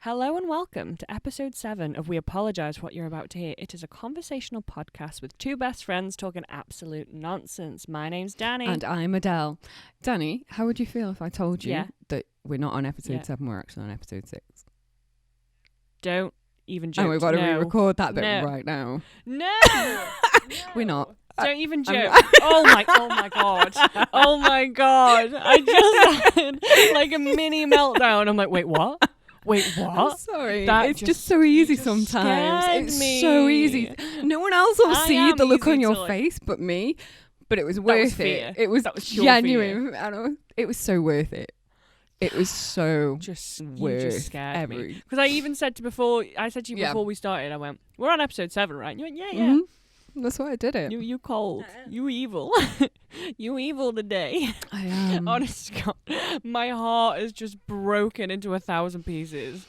Hello and welcome to episode 7 of We Apologise for What You're About to Hear. It is a conversational podcast with two best friends talking absolute nonsense. My name's Dani. And I'm Adele. Dani, how would you feel if I told you that we're not on episode 7, we're actually on episode 6? Don't even joke. And we've got to re-record that bit right now. No! We're not. Don't even joke. Oh my god. Oh my god. I just had like a mini meltdown. I'm like, wait, what? Wait, what? I'm sorry. It's just so easy sometimes. It's so easy. No one else will see the look on your face but me. But it was worth it. It was genuine. I know. It was so worth it. It was so worth every. Because I even said to you before we started, I went, we're on episode 7, right? And you went, yeah. Mm-hmm. That's why I did it. You cold. You evil. You evil today. I am. Honest God, my heart is just broken into 1,000 pieces.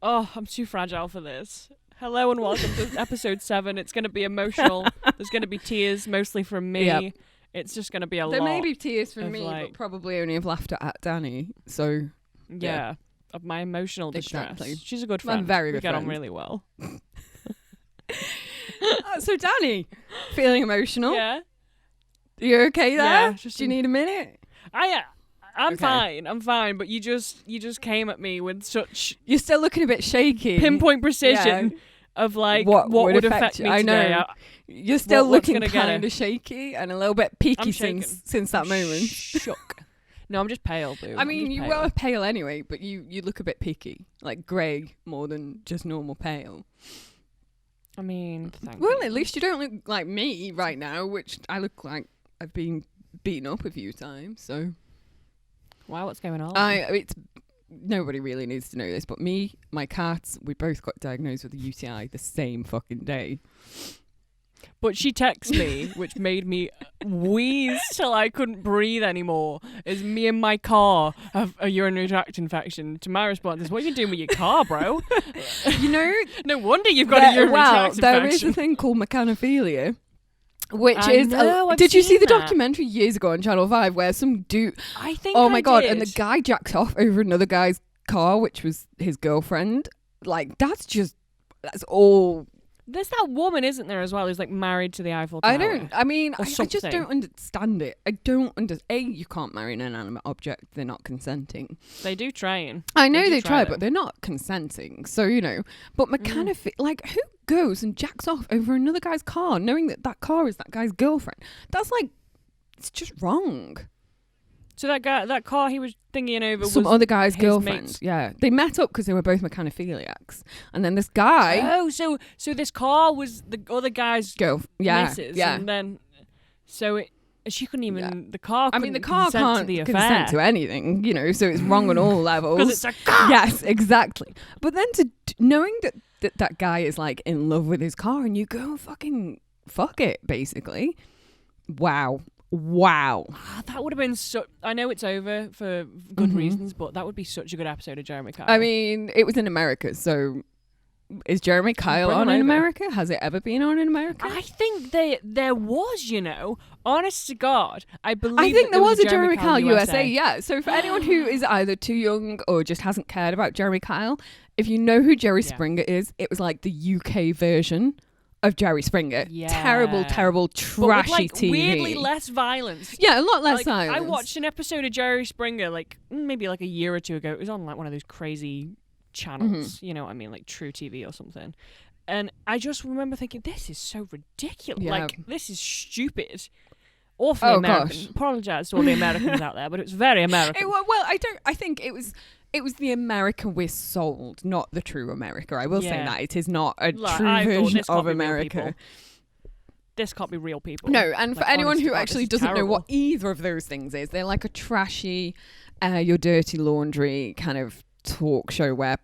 Oh, I'm too fragile for this. Hello and welcome to episode 7. It's going to be emotional. There's going to be tears, mostly from me. Yep. It's just going to be a lot. There may be tears from me, but probably only of laughter at Dani. So, yeah. Of my emotional distress. Exactly. She's a good friend. I'm very good friend. We get on really well. So Dani, feeling emotional? Yeah. You okay there? Yeah. Do you need a minute? I'm okay. I'm fine. But you just came at me with such. You're still looking a bit shaky. Pinpoint precision of like what would affect me today. I know. You're still looking kind of shaky and a little bit peaky since that moment. Shook. No, I'm just pale, boo. I mean, you were pale anyway, but you look a bit peaky, like grey more than just normal pale. I mean, well, at least you don't look like me right now, which I look like I've been beaten up a few times. So, wow, what's going on? Nobody really needs to know this, but me, my cats, we both got diagnosed with a UTI the same fucking day. But she texted me, which made me wheeze till I couldn't breathe anymore. Is me and my car have a urinary tract infection. To my response is, what are you doing with your car, bro? You know, no wonder you've got a urinary tract infection. There is a thing called mechanophilia, which is. Did you see the documentary years ago on Channel 5 where some dude? I think. Oh my god! And the guy jacked off over another guy's car, which was his girlfriend. Like that's all. There's that woman, isn't there, as well, who's like married to the Eiffel Tower? I just don't understand it. I don't understand. You can't marry an inanimate object. They're not consenting. They do train. I know they try, but they're not consenting. So, but like, who goes and jacks off over another guy's car, knowing that car is that guy's girlfriend? That's like, it's just wrong. So that car he was thinking over some was other guy's girlfriend. Mate's. Yeah, they met up because they were both mechanophiliacs, and then this guy. Oh, so this car was the other guy's missus, and then she couldn't even the car. I mean, the car can't consent to anything, so it's wrong on all levels. Because it's a car. Yes, exactly. But then knowing that guy is like in love with his car, and you go fucking fuck it, basically. Wow. That would have been so. I know it's over for good reasons, but that would be such a good episode of Jeremy Kyle. I mean, it was in America, so is Jeremy Kyle on in America? Has it ever been on in America? I think there was, honest to God, I think there was a Jeremy Kyle USA. Yeah. So for anyone who is either too young or just hasn't cared about Jeremy Kyle, if you know who Jerry Springer is, it was like the UK version of Jerry Springer. Yeah. Terrible, trashy with, TV. Weirdly less violence. Yeah, a lot less violence. I watched an episode of Jerry Springer maybe a year or two ago. It was on one of those crazy channels, you know what I mean, like True TV or something. And I just remember thinking, this is so ridiculous. Yeah. This is stupid. Awfully American. Gosh. Apologise to all the Americans out there, but it was very American. I think it was the America we're sold, not the true America. I will say that. It is not a true version of America. This can't be real people. No, and for anyone who actually doesn't know what either of those things is, they're like a trashy, your dirty laundry kind of talk show where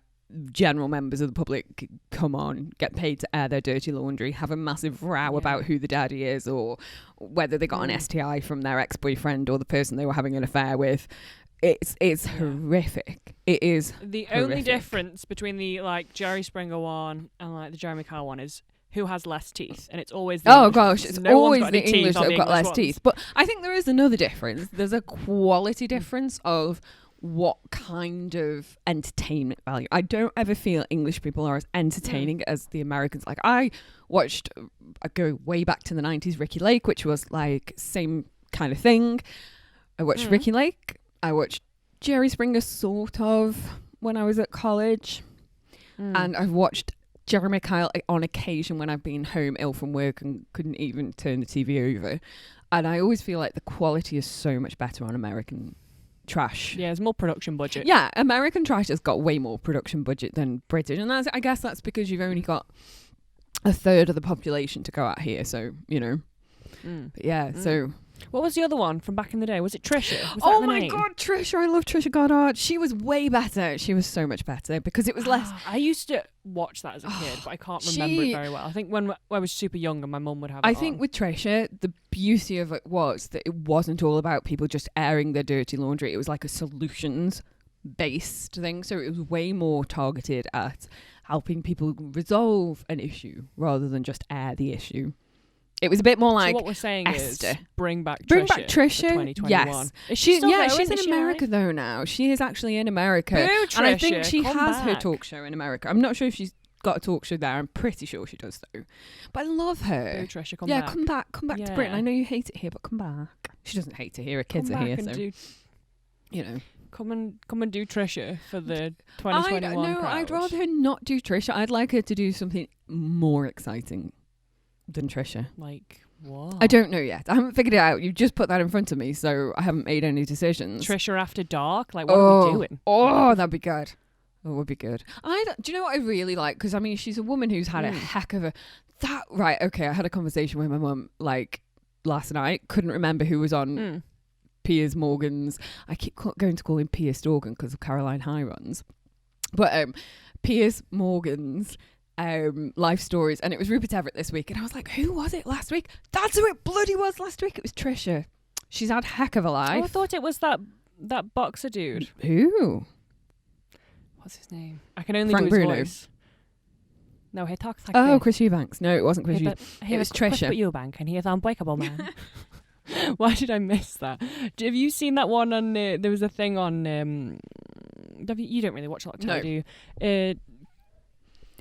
general members of the public come on, get paid to air their dirty laundry, have a massive row about who the daddy is or whether they got an STI from their ex-boyfriend or the person they were having an affair with. It's horrific. It is the horrific. Only difference between the Jerry Springer one and the Jeremy Kyle one is who has less teeth, and it's always the English gosh, ones. it's no always the English that have got less ones. teeth. But I think there is another difference. There's a quality difference of what kind of entertainment value. I don't ever feel English people are as entertaining as the Americans. Like I go way back to the 90s, Ricky Lake, which was like same kind of thing. I watched Ricky Lake. I watched Jerry Springer sort of when I was at college. And I've watched Jeremy Kyle on occasion when I've been home ill from work and couldn't even turn the TV over. And I always feel like the quality is so much better on American trash. Yeah, there's more production budget. Yeah, American trash has got way more production budget than British. And I guess that's because you've only got a third of the population to go out here. So, you know. But yeah, so... What was the other one from back in the day? Was it Trisha? Oh my God, Trisha. I love Trisha Goddard. She was way better. She was so much better because it was less... I used to watch that as a kid, but I can't remember it very well. I think when I was super young and my mum would have it I think with Trisha, the beauty of it was that it wasn't all about people just airing their dirty laundry. It was like a solutions-based thing. So it was way more targeted at helping people resolve an issue rather than just air the issue. It was a bit more like what we're saying Esther. Is bring back Trisha. Bring back Trisha. 2021. Yes. She's in America though now. She is actually in America. Boo, Trisha, and I think she has back. her talk show in America. I'm not sure if she's got a talk show there. I'm pretty sure she does though. But I love her. Boo, Trisha, come back. Come back to Britain. I know you hate it here, but come back. She doesn't hate it here. Her kids are here, so you know. Come and do Trisha for the 2021 crowd. I'd rather her not do Trisha. I'd like her to do something more exciting than Trisha. Like what? I don't know yet. I haven't figured it out. You've just put that in front of me, so I haven't made any decisions. Trisha After Dark? Like, what are we doing? Oh, that'd be good. That would be good. Do you know what I really like? Because, I mean, she's a woman who's had a heck of a... Right, okay, I had a conversation with my mum, like, last night. Couldn't remember who was on Piers Morgan's... I keep going to call him Piers Dorgan because of Caroline High Runs. But Piers Morgan's... life stories, and it was Rupert Everett this week, and I was like, who was it last week? That's who it bloody was last week. It was Trisha. She's had heck of a life. Oh, I thought it was that boxer dude. Who? What's his name? I can only Frank do his Bruno. voice. No, he talks like this. Chris Eubanks. No, it wasn't Chris Eubanks. It was Trisha. Chris Eubanks, and he is unbreakable, man. Why did I miss that? Have you seen that one on... there was a thing on... you don't really watch a lot of telly, do you?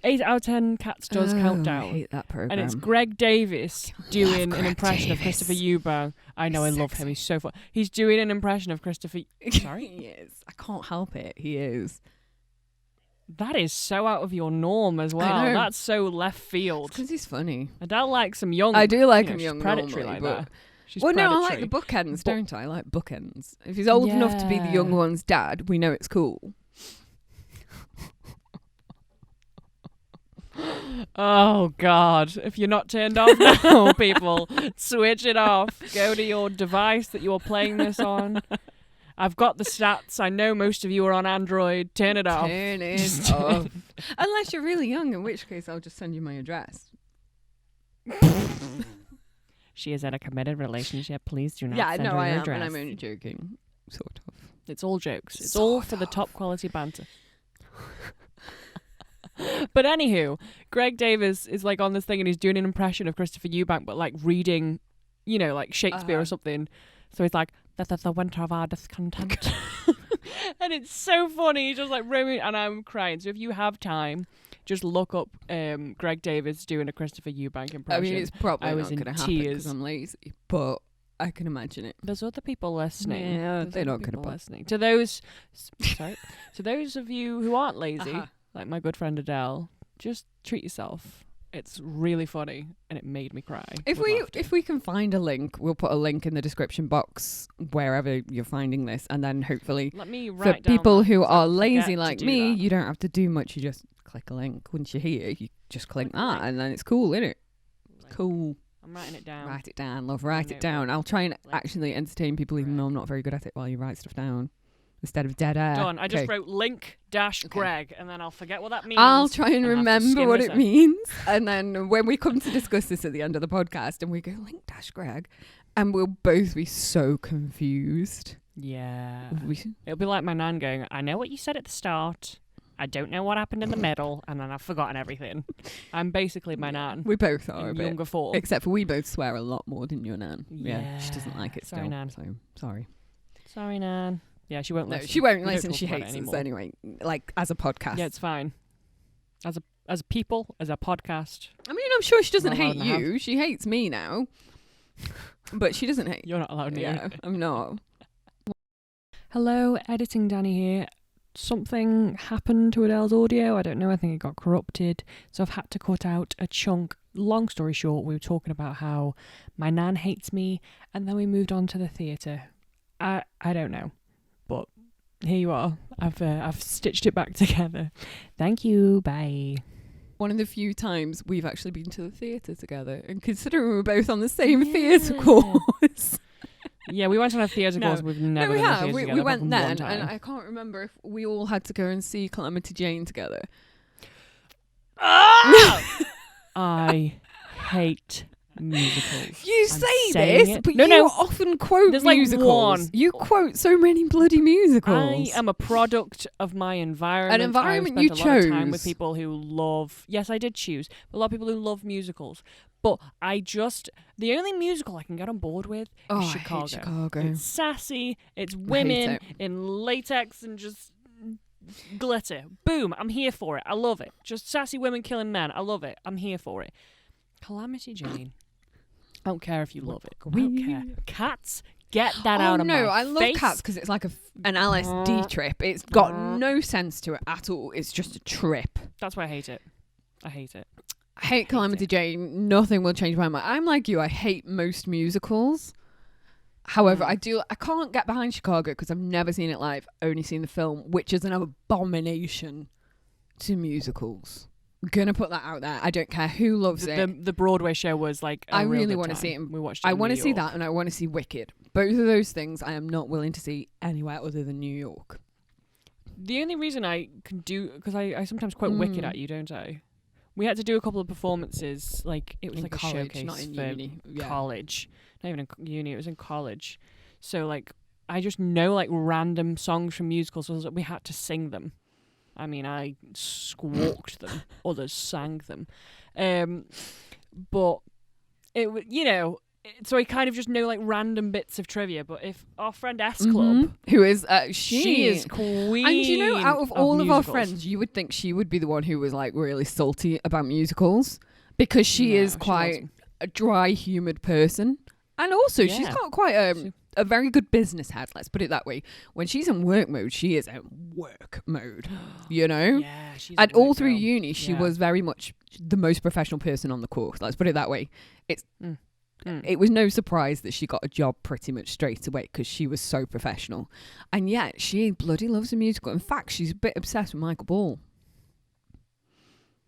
8 out of 10 Cats Does Countdown. I hate that program. And it's Greg Davis doing an impression of Christopher Eubank. I know, I love him. He's so fun. He's doing an impression of Christopher... Sorry? He is. I can't help it. He is. That is so out of your norm as well. I know. That's so left field. Because he's funny. Adele likes him young. I do like him she's young predatory normally, like that. She's well, predatory. no, I like the bookends, don't I? I like bookends. If he's old enough to be the young one's dad, we know it's cool. Oh God, if you're not turned off now, people, switch it off. Go to your device that you're playing this on. I've got the stats. I know most of you are on Android. Turn it off. Turn it off. Unless you're really young, in which case I'll just send you my address. She is in a committed relationship. Please do not send no, her I your am, address. and I'm only joking. Sort of. It's all jokes. It's all for the top quality banter. But anywho, Greg Davis is like on this thing and he's doing an impression of Christopher Eubank, but like reading, you know, like Shakespeare or something. So he's like, the winter of our discontent. And it's so funny. He's just like roaming, and I'm crying. So if you have time, just look up Greg Davis doing a Christopher Eubank impression. I mean, it's probably not going to happen tears. because I'm lazy, but I can imagine it. There's other people listening. Yeah, they're not going to listening. To those, to those of you who aren't lazy, like my good friend Adele, just treat yourself. It's really funny, and it made me cry. If we can find a link, we'll put a link in the description box wherever you're finding this, and then hopefully for people who are lazy like me, you don't have to do much. You just click a link. Once you're here, you just click that, and then it's cool, isn't it? It's cool. I'm writing it down. Write it down, love. Write it down. I'll try and actually entertain people, even though I'm not very good at it. While you write stuff down. Instead of dead air. Done. I just wrote link-Greg, and then I'll forget what that means. I'll try and remember what it means. And then when we come to discuss this at the end of the podcast, and we go link-Greg, and we'll both be so confused. Yeah. It'll be like my nan going, I know what you said at the start. I don't know what happened in the middle, and then I've forgotten everything. I'm basically my nan. We both are a bit. Younger form. Except for we both swear a lot more than your nan. Yeah. She doesn't like it sorry, still. Nan. So, sorry. Sorry, nan. Yeah, she won't No, listen. she won't We don't listen. talk She about it hates us anymore. anyway. Like as a podcast. Yeah, it's fine. As a people, as a podcast. I mean, I'm sure she doesn't Not allowed hate in the you. She hates me now. But she doesn't hate. You're not allowed near. Yeah, I'm not. Hello, editing Danny here. Something happened to Adele's audio. I don't know. I think it got corrupted. So I've had to cut out a chunk. Long story short, we were talking about how my nan hates me, and then we moved on to the theatre. I don't know, but here you are. I've stitched it back together. Thank you. Bye. One of the few times we've actually been to the theatre together, and considering we were both on the same theatre course. Yeah, we went on a theatre course. We've never been to theatre together. We went then, one and I can't remember if we all had to go and see Calamity Jane together. I hate musicals. You I'm say saying this, it. but No, you no. often quote There's like musicals. one. You quote so many bloody musicals. I am a product of my environment. An environment I've you spent a lot of time chose. with people who love. Yes, I did choose. A lot of people who love musicals. But the only musical I can get on board with is Chicago. I hate Chicago. It's sassy. It's women it. in latex and just glitter. Boom! I'm here for it. I love it. Just sassy women killing men. I love it. I'm here for it. Calamity Jane. I don't care if you love it. I don't care. Cats. Get that out of my face. No, I love Cats because it's like an LSD trip. It's got no sense to it at all. It's just a trip. That's why I hate it. I hate it. I hate Calamity Jane. Nothing will change my mind. I'm like you. I hate most musicals. However, I can't get behind Chicago because I've never seen it live. Only seen the film, which is an abomination to musicals. I'm gonna put that out there. I don't care who loves it. The Broadway show was like I real really good want to time. see it. We watched it I in want to New see York. that, and I want to see Wicked. Both of those things I am not willing to see anywhere other than New York. The only reason I can do, because I sometimes quote Wicked at you, don't I? We had to do a couple of performances, like it was In like college, a showcase not in for uni. Yeah. college. Not even in uni, it was in college. So like I just know like random songs from musicals, so we had to sing them. I mean, I squawked them, others sang them. But so I kind of just know like random bits of trivia. But if our friend S Club, who is she is queen, and you know, out of all musicals. of our friends, you would think she would be the one who was like really salty about musicals because she is quite a dry, humoured person, and also she's got quite a very good business head. Let's put it that way. When she's in work mode, she is in work mode. You know, yeah, she's and a work all through girl. uni, she was very much the most professional person on the course. Let's put it that way. It was no surprise that she got a job pretty much straight away because she was so professional. And yet, she bloody loves a musical. In fact, she's a bit obsessed with Michael Ball.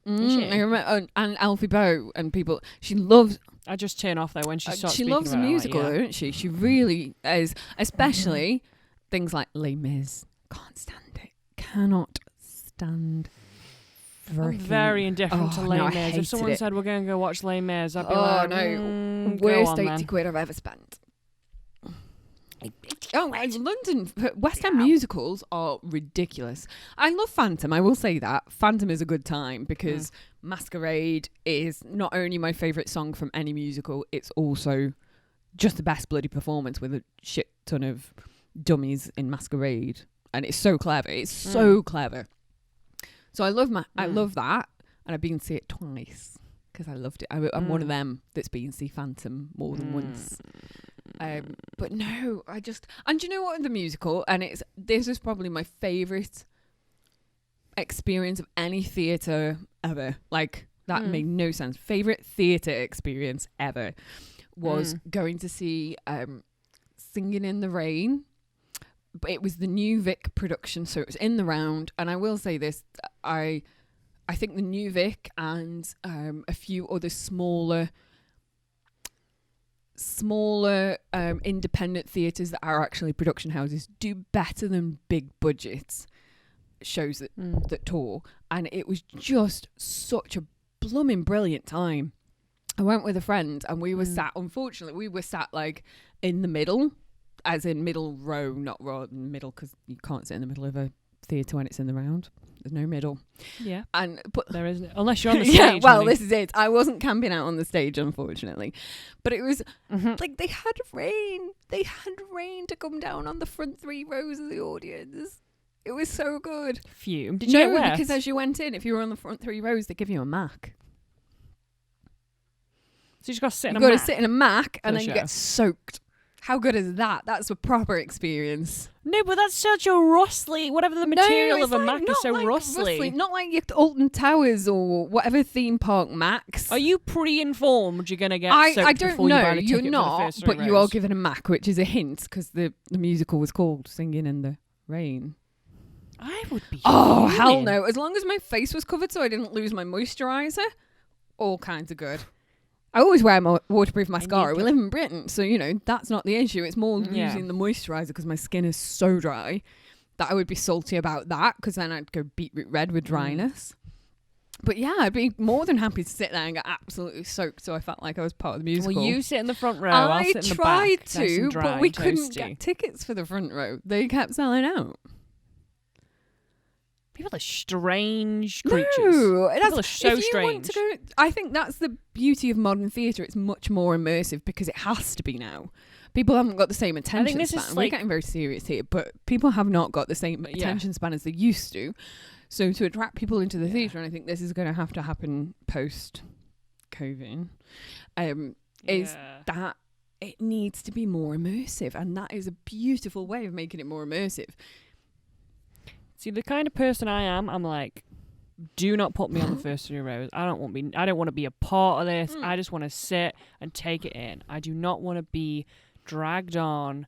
Is she? I remember, and Alfie Boe and people. She loves... I just turn off though when she starts she speaking loves a about it, musical, like, doesn't she? She really is. Especially things like Les Mis. Can't stand it. Cannot stand I'm very indifferent to Les no, I Mis. If hated someone it. said we're going to go watch Les Mis, I'd be Oh like, no, go worst on, 80 then. quid I've ever spent. London West End musicals are ridiculous. I love Phantom. I will say that Phantom is a good time because Masquerade is not only my favourite song from any musical, it's also just the best bloody performance with a shit ton of dummies in Masquerade, and it's so clever. It's so clever. So I love I love that, and I've been to see it twice because I loved it. I'm one of them that's been to see Phantom more than once. But no, and do you know what, in the musical, and this is probably my favourite experience of any theatre ever. Like, that made no sense. Favourite theatre experience ever was going to see Singing in the Rain. But it was the New Vic production, so it was in the round. And I will say this, I think the New Vic and a few other smaller independent theatres that are actually production houses do better than big budget shows that tour. And it was just such a blooming brilliant time. I went with a friend and we were unfortunately we were sat like in the middle, as in middle row, not row middle, because you can't sit in the middle of a theatre when it's in the round. There's no middle. Yeah. But there isn't, unless you're on the stage. Yeah, well, honey. this is it. I wasn't camping out on the stage, unfortunately. But it was like they had rain. they had rain to come down on the front 3 rows of the audience. It was so good. Fume. Did you get wet? Because as you went in, if you were on the front 3 rows, they give you a Mac. So you just got to sit in a Mac. Mac. You got to sit in a Mac and then you get soaked. How good is that? That's a proper experience. No, but that's such a rustly, whatever the material of a Mac is so rustly. Not like your Alton Towers or whatever theme park Macs. Are you pre-informed you're going to get soaked I don't before know. you buy a ticket You're for not, the first 3 but rows? you are given a Mac, which is a hint because the musical was called Singing in the Rain. I would be Oh, fuming. hell no. As long as my face was covered so I didn't lose my moisturiser, all kinds of good. I always wear my waterproof mascara. We live in Britain, so, that's not the issue. It's more losing the moisturiser because my skin is so dry that I would be salty about that because then I'd go beetroot red with dryness. But yeah, I'd be more than happy to sit there and get absolutely soaked so I felt like I was part of the musical. Well, you sit in the front row, I'll sit in the back. I tried to, dry, but we toasty. couldn't get tickets for the front row. They kept selling out. People are strange creatures. No, People are so if you strange. Want to go, I think that's the beauty of modern theatre. It's much more immersive because it has to be now. People haven't got the same attention this span. is We're getting very serious here, but people have not got the same attention span as they used to. So to attract people into the theatre, and I think this is going to have to happen post-COVID, is that it needs to be more immersive, and that is a beautiful way of making it more immersive. See, the kind of person I am, I'm like, do not put me on the first 3 rows. I don't want to be a part of this. I just want to sit and take it in. I do not want to be dragged on.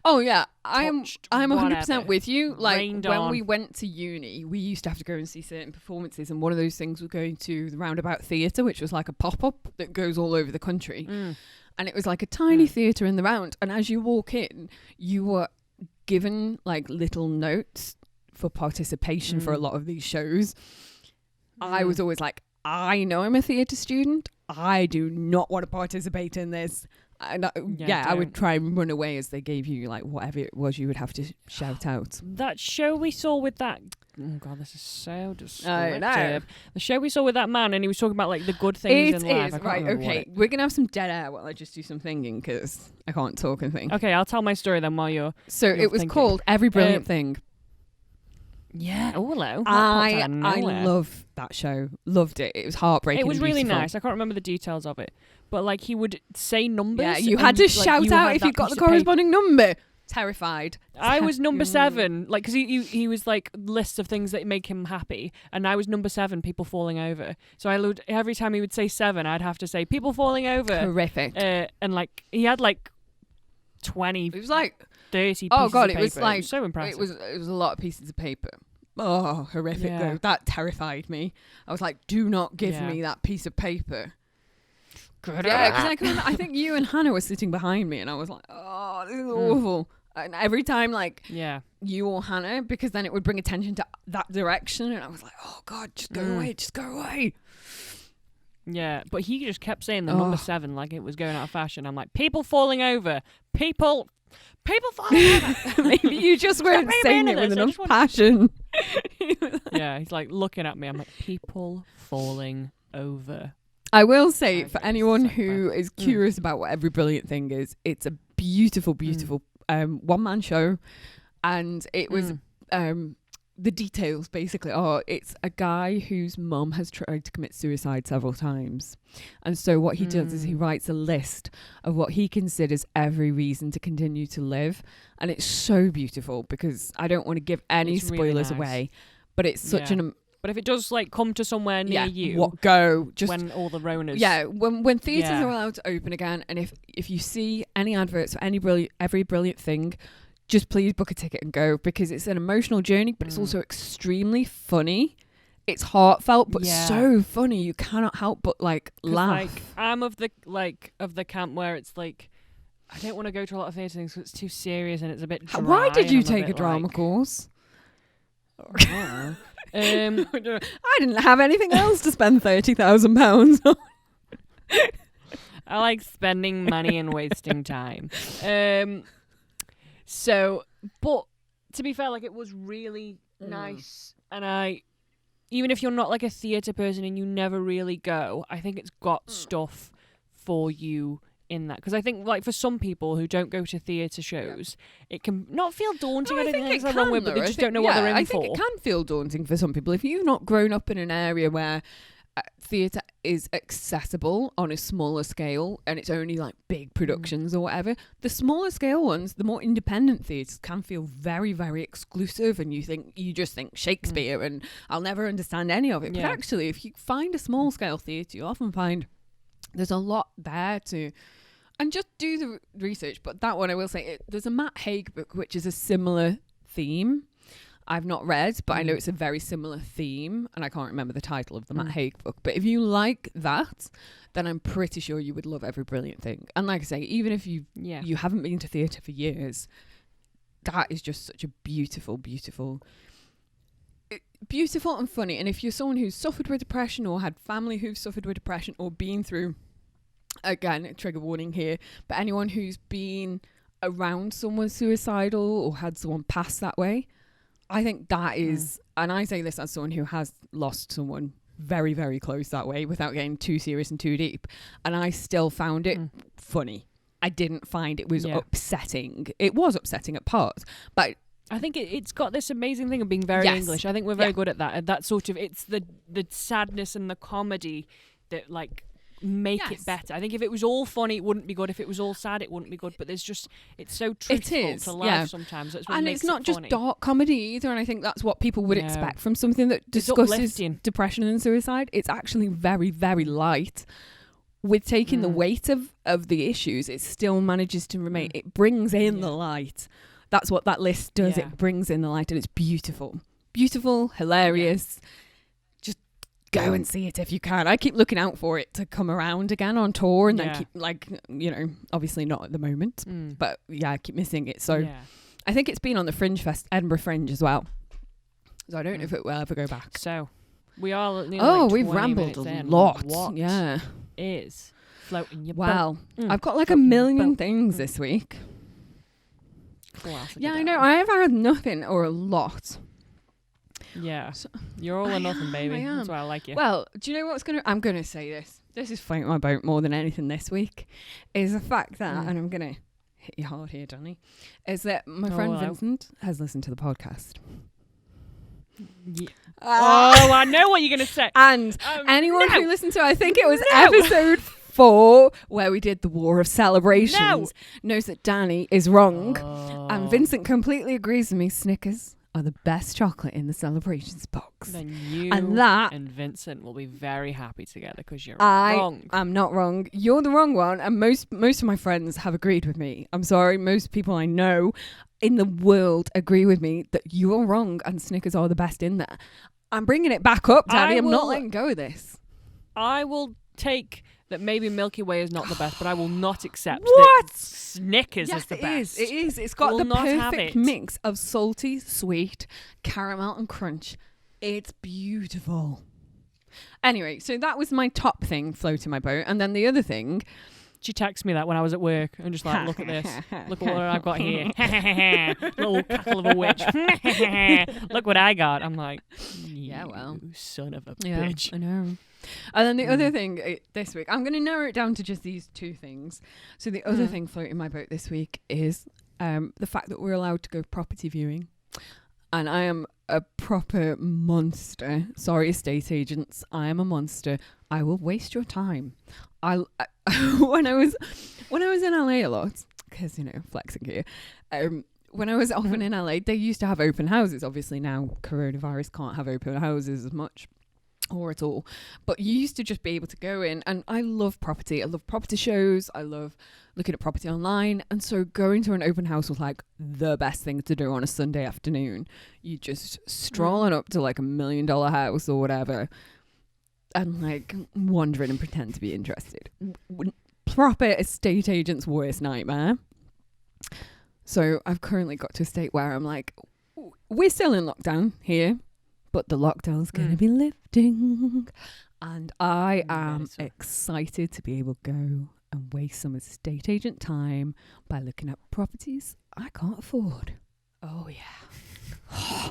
Oh yeah, I'm 100% with you. Like Rained when on. we went to uni, we used to have to go and see certain performances, and one of those things was going to the Roundabout Theatre, which was like a pop-up that goes all over the country. And it was like a tiny theatre in the round, and as you walk in, you were given like little notes for participation for a lot of these shows. I was always like, I know I'm a theatre student. I do not want to participate in this. And I would try and run away as they gave you like whatever it was you would have to shout out. That show we saw with that... Oh, God, this is so descriptive. I know. The show we saw with that man, and he was talking about like the good things in life. It is, right, okay. We're going to have some dead air while I just do some thinking because I can't talk and think. Okay, I'll tell my story then while you're... So it was called Every Brilliant Thing. Yeah. Oh, hello. I love that show. Loved it. It was heartbreaking. It was really beautiful. nice. I can't remember the details of it. But like he would say numbers. Yeah, you had to shout out if you got the corresponding number. Terrified. I was number 7. Like, because he was like lists of things that make him happy. And I was number 7, people falling over. So every time he would say 7, I'd have to say people falling over. Horrific. And like he had like 20. It was like 30 pieces oh god, of paper. it was like it was so impressive. It was a lot of pieces of paper. Oh, horrific though. That terrified me. I was like, do not give me that piece of paper. Yeah, because I think you and Hannah were sitting behind me, and I was like, oh, this is awful. And every time, like, you or Hannah, because then it would bring attention to that direction, and I was like, oh god, just go away, just go away. Yeah, but he just kept saying the number 7 like it was going out of fashion. I'm like, people falling over, people falling over. Maybe you just weren't saying it with enough passion. Yeah, he's like looking at me. I'm like, people falling over. I will say, for anyone who is curious about what Every Brilliant Thing is, it's a beautiful, beautiful one-man show. And it was the details basically are it's a guy whose mum has tried to commit suicide several times. And so what he does is he writes a list of what he considers every reason to continue to live. And it's so beautiful because I don't want to give any spoilers away, but it's such an... But if it does like come to somewhere near you, just when all the Ronas, when theatres are allowed to open again, and if you see any adverts for Every Brilliant Thing, just please book a ticket and go because it's an emotional journey, but it's also extremely funny. It's heartfelt, but so funny you cannot help but like laugh. Like I'm of the camp where it's like I don't want to go to a lot of theatre things because it's too serious and it's a bit dry. Why did you take a drama course? I didn't have anything else to spend £30,000 on. I like spending money and wasting time. So, but to be fair, like it was really nice, and even if you're not like a theatre person and you never really go, I think it's got stuff for you in that? Because I think, like, for some people who don't go to theatre shows, it can not feel daunting. No, I don't think it's the wrong word, but they just don't know what they're in for. I think it can feel daunting for some people. If you've not grown up in an area where theatre is accessible on a smaller scale and it's only like big productions or whatever, the smaller scale ones, the more independent theatres can feel very, very exclusive, and you just think Shakespeare and I'll never understand any of it. But actually, if you find a small scale theatre, you often find there's a lot there to, and just do the research. But that one, I will say, there's a Matt Haig book which is a similar theme. I've not read, but I know it's a very similar theme, and I can't remember the title of the Matt Haig book. But if you like that, then I'm pretty sure you would love Every Brilliant Thing. And like I say, even if you haven't been to theatre for years, that is just such a beautiful and funny. And if you're someone who's suffered with depression or had family who've suffered with depression or been through, again, trigger warning here, but anyone who's been around someone suicidal or had someone pass that way, I think that is, and I say this as someone who has lost someone very, very close that way without getting too serious and too deep, and I still found it funny. I didn't find it was upsetting. It was upsetting at parts, but I think it's got this amazing thing of being very English. I think we're very good at that. And that sort of, it's the sadness and the comedy that like make it better. I think if it was all funny, it wouldn't be good. If it was all sad, it wouldn't be good. But there's just, it's so truthful to life sometimes. That's what and makes it's not it just funny. dark comedy either. And I think that's what people would expect from something that discusses depression and suicide. It's actually very, very light. With taking the weight of the issues, it still manages to remain. It brings in the light. That's what that list does. It brings in the light, and it's beautiful. Beautiful, hilarious. Just go and see it if you can. I keep looking out for it to come around again on tour, and then keep, like, obviously not at the moment, but I keep missing it. So I think it's been on the Fringe Fest, Edinburgh Fringe as well. So I don't know if it will ever go back. So we are. We've rambled a lot. What is floating your boat? I've got like a million things this week. Classic I know. I have had nothing or a lot. Yeah. So, you're all or nothing, baby. That's why I like you. Well, do you know what's I'm going to say this. This is floating my boat more than anything this week. Is the fact that, and I'm going to hit you hard here, Dani, is that my friend Vincent has listened to the podcast. Yeah. I know what you're going to say. And anyone who listened to, I think it was episode 4, where we did the War of Celebrations, knows that Dani is wrong. And Vincent completely agrees with me. Snickers are the best chocolate in the celebrations box. Then you and Vincent will be very happy together because you're wrong. I'm not wrong. You're the wrong one. And most of my friends have agreed with me. I'm sorry. Most people I know in the world agree with me that you are wrong and Snickers are the best in there. I'm bringing it back up, Daddy. I'm not letting go of this. I will take that maybe Milky Way is not the best, but I will not accept that Snickers is the best. It is. It's got the perfect mix of salty, sweet, caramel and crunch. It's beautiful. Anyway, so that was my top thing floating my boat. And then the other thing... She texted me that when I was at work and just like, look at this. Look at what I've got here. Little cackle of a witch. Look what I got. I'm like, you son of a bitch. I know. And then the other thing this week, I'm going to narrow it down to just these two things. So the other thing floating my boat this week is the fact that we're allowed to go property viewing. And I am a proper monster. Sorry, estate agents. I am a monster. I will waste your time. When I was in LA a lot, because flexing here. When I was often in LA, they used to have open houses. Obviously now coronavirus can't have open houses as much or at all. But you used to just be able to go in, and I love property. I love property shows. I love looking at property online. And so going to an open house was like the best thing to do on a Sunday afternoon. You just strolling up to like $1 million house or whatever, and like wandering and pretend to be interested. Proper estate agent's worst nightmare. So I've currently got to a state where I'm like, we're still in lockdown here, but the lockdown's going to be lifting. And I am excited to be able to go and waste some estate agent time by looking at properties I can't afford. Oh, yeah.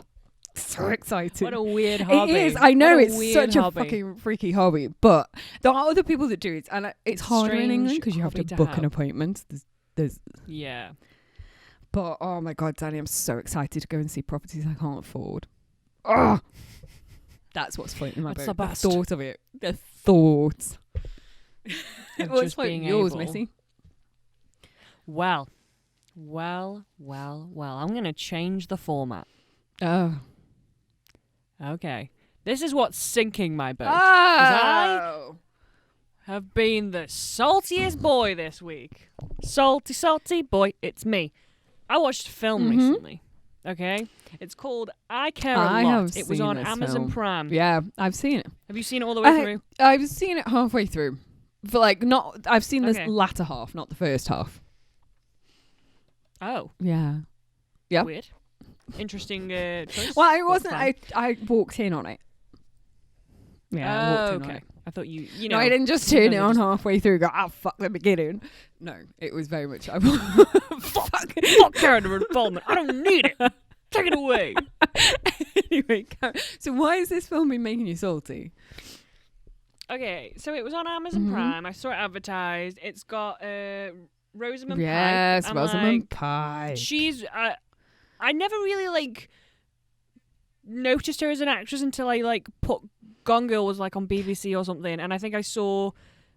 So excited. What a weird hobby. It is. I know, What a it's weird such hobby. a fucking freaky hobby. But there are other people that do it. And it's harder in Strange England because you have to hobby to book have. an appointment. There's Yeah. But, oh my God, Danny, I'm so excited to go and see properties I can't afford. Oh, that's what's floating in my That's boat. the The best. thought of it. The thought. Of What's just floating being yours, able. Missy? Well. I'm going to change the format. Oh. Okay. This is what's sinking my boat. Oh. Have been the saltiest boy this week. Salty boy, it's me. I watched a film recently. Okay? It's called I Care a I Lot. have It was seen on this Amazon film. Prime. Yeah, I've seen it. Have you seen it all the way through? I've seen it halfway through. I've seen this Okay. latter half, not the first half. Oh, Yeah. Yeah. weird. Interesting choice. Well, it but wasn't. fun. I walked in on it. Yeah, I walked in on okay. it. I thought you No, know. I didn't just turn it sometimes I on just- halfway through and go, oh, fuck the beginning. No, it was very much, Fuck character involvement. I don't need it. Take it away. Anyway, so why has this film been making you salty? Okay, so it was on Amazon Prime. I saw it advertised. It's got Rosamund Yes, Pike. and, Rosamund like, Pike. She's I never really noticed her as an actress until I put Gone Girl was on BBC or something, and I think I saw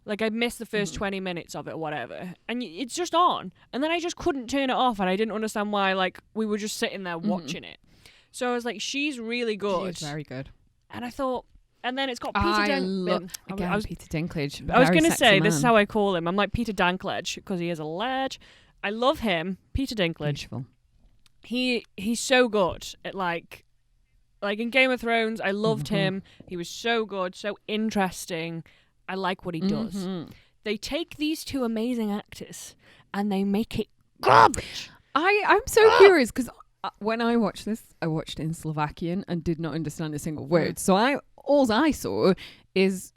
I missed the first 20 minutes of it or whatever, and it's just on, and then I just couldn't turn it off, and I didn't understand why we were just sitting there watching it. So I was like, she's really good. She's very good. And I thought, and then it's got Peter I Dinklage. love Peter Dinklage. I was Very going to sexy say, this man. is how I call him. I'm like Peter Dinklage because he is a ledge. I love him, Peter Dinklage. Beautiful. He's so good at like in Game of Thrones. I loved him. He was so good, so interesting. I like what he does. They take these two amazing actors and they make it garbage. I'm so curious because when I watched this, I watched it in Slovakian and did not understand a single word. So all I saw is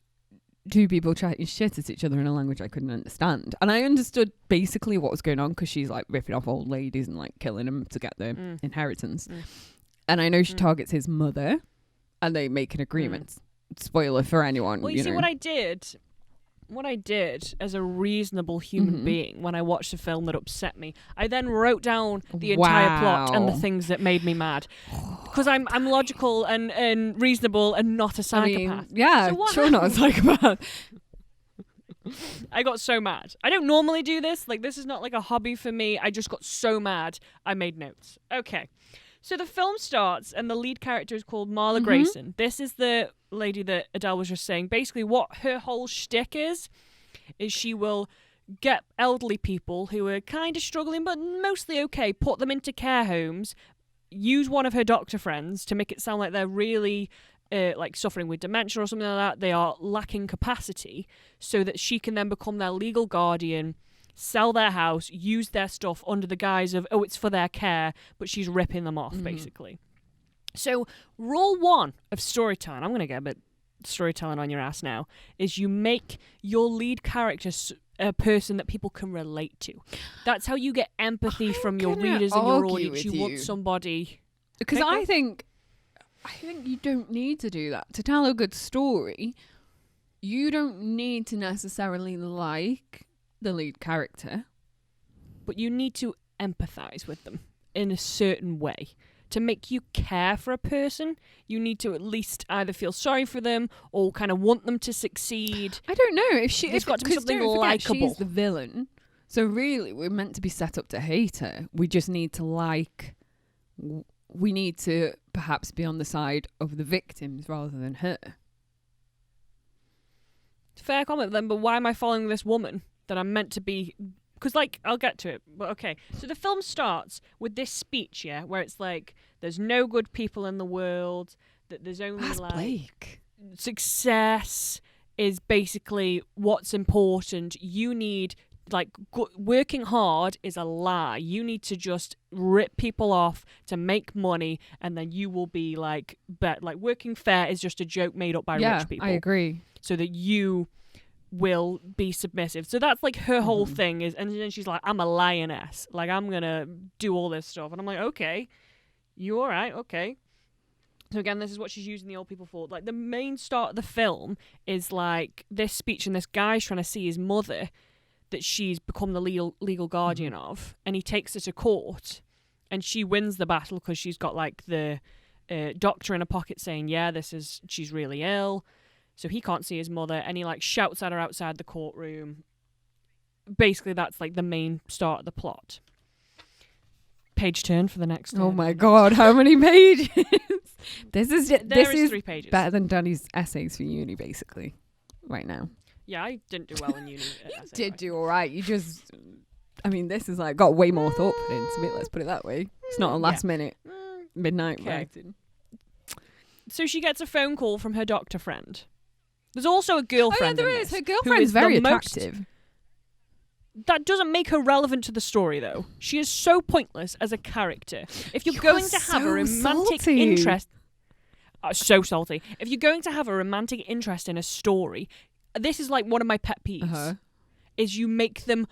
two people chatting shit at each other in a language I couldn't understand. And I understood basically what was going on because she's ripping off old ladies and killing them to get their inheritance. And I know she targets his mother and they make an agreement. Spoiler for anyone. Well, you see, what I did as a reasonable human being when I watched a film that upset me, I then wrote down the entire plot and the things that made me mad. Because I'm logical and reasonable and not a psychopath. Yeah, So what sure not a psychopath. I got so mad. I don't normally do this. This is not a hobby for me. I just got so mad. I made notes. Okay. So the film starts and the lead character is called Marla Grayson. This is the lady that Adele was just saying. Basically what her whole shtick is she will get elderly people who are kind of struggling but mostly okay, put them into care homes, use one of her doctor friends to make it sound like they're really suffering with dementia or something like that. They are lacking capacity so that she can then become their legal guardian, sell their house, use their stuff under the guise of, it's for their care, but she's ripping them off, basically. So rule one of storytelling, I'm going to get a bit storytelling on your ass now, is you make your lead character a person that people can relate to. That's how you get empathy from your readers and your audience. You want somebody... Because I think you don't need to do that. To tell a good story, you don't need to necessarily like the lead character, but you need to empathize with them in a certain way. To make you care for a person, you need to at least either feel sorry for them or kind of want them to succeed. I don't know if she. There's got to be something don't forget, likeable. She's the villain, so really we're meant to be set up to hate her. We just need to we need to perhaps be on the side of the victims rather than her. Fair comment then, but why am I following this woman that I'm meant to be? Because, I'll get to it, but okay. So the film starts with this speech, where it's there's no good people in the world, that there's only, That's Blake. Success is basically what's important. You need, working hard is a lie. You need to just rip people off to make money, and then you will be, working fair is just a joke made up by rich people. I agree. So that you will be submissive. So that's her whole thing is, and then she's like, I'm a lioness. I'm gonna do all this stuff. And I'm like, okay, you all right? Okay. So again, this is what she's using the old people for. Like, the main start of the film is like this speech, and this guy's trying to see his mother that she's become the legal guardian of, and he takes her to court, and she wins the battle because she's got like the doctor in her pocket saying, yeah, she's really ill, so he can't see his mother, and he like shouts at her outside the courtroom. Basically, that's like the main start of the plot. Page turn for the next. Oh my god, how many pages? This is 3 pages. Better than Dani's essays for uni, basically, right now. Yeah, I didn't do well in uni. You did do all right. You just, I mean, this is like got way more thought put into it. Let's put it that way. It's not a last minute midnight writing. So she gets a phone call from her doctor friend. There's also a girlfriend. Oh yeah, there in is. this, Her girlfriend's very attractive. That doesn't make her relevant to the story, though. She is so pointless as a character. If you're going to have a romantic interest... so salty. If you're going to have a romantic interest in a story, this is like one of my pet peeves, is you make them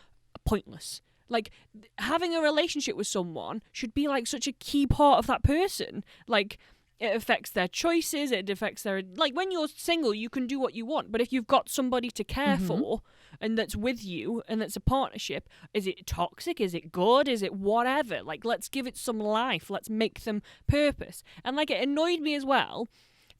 pointless. Like, having a relationship with someone should be like such a key part of that person. Like, it affects their choices, it affects their... Like, when you're single, you can do what you want, but if you've got somebody to care for... and that's with you, and that's a partnership, is it toxic? Is it good? Is it whatever? Like, let's give it some life. Let's make them purpose. And, like, it annoyed me as well,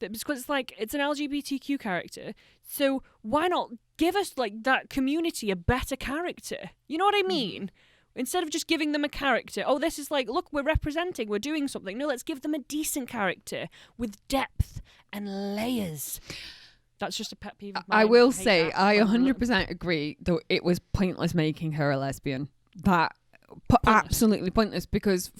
that because it's, like, it's an LGBTQ character, so why not give us, like, that community a better character? You know what I mean? Instead of just giving them a character, oh, this is like, look, we're representing, we're doing something. No, let's give them a decent character with depth and layers. That's just a pet peeve of mine. I will say, I 100% agree, though it was pointless making her a lesbian. Absolutely pointless, because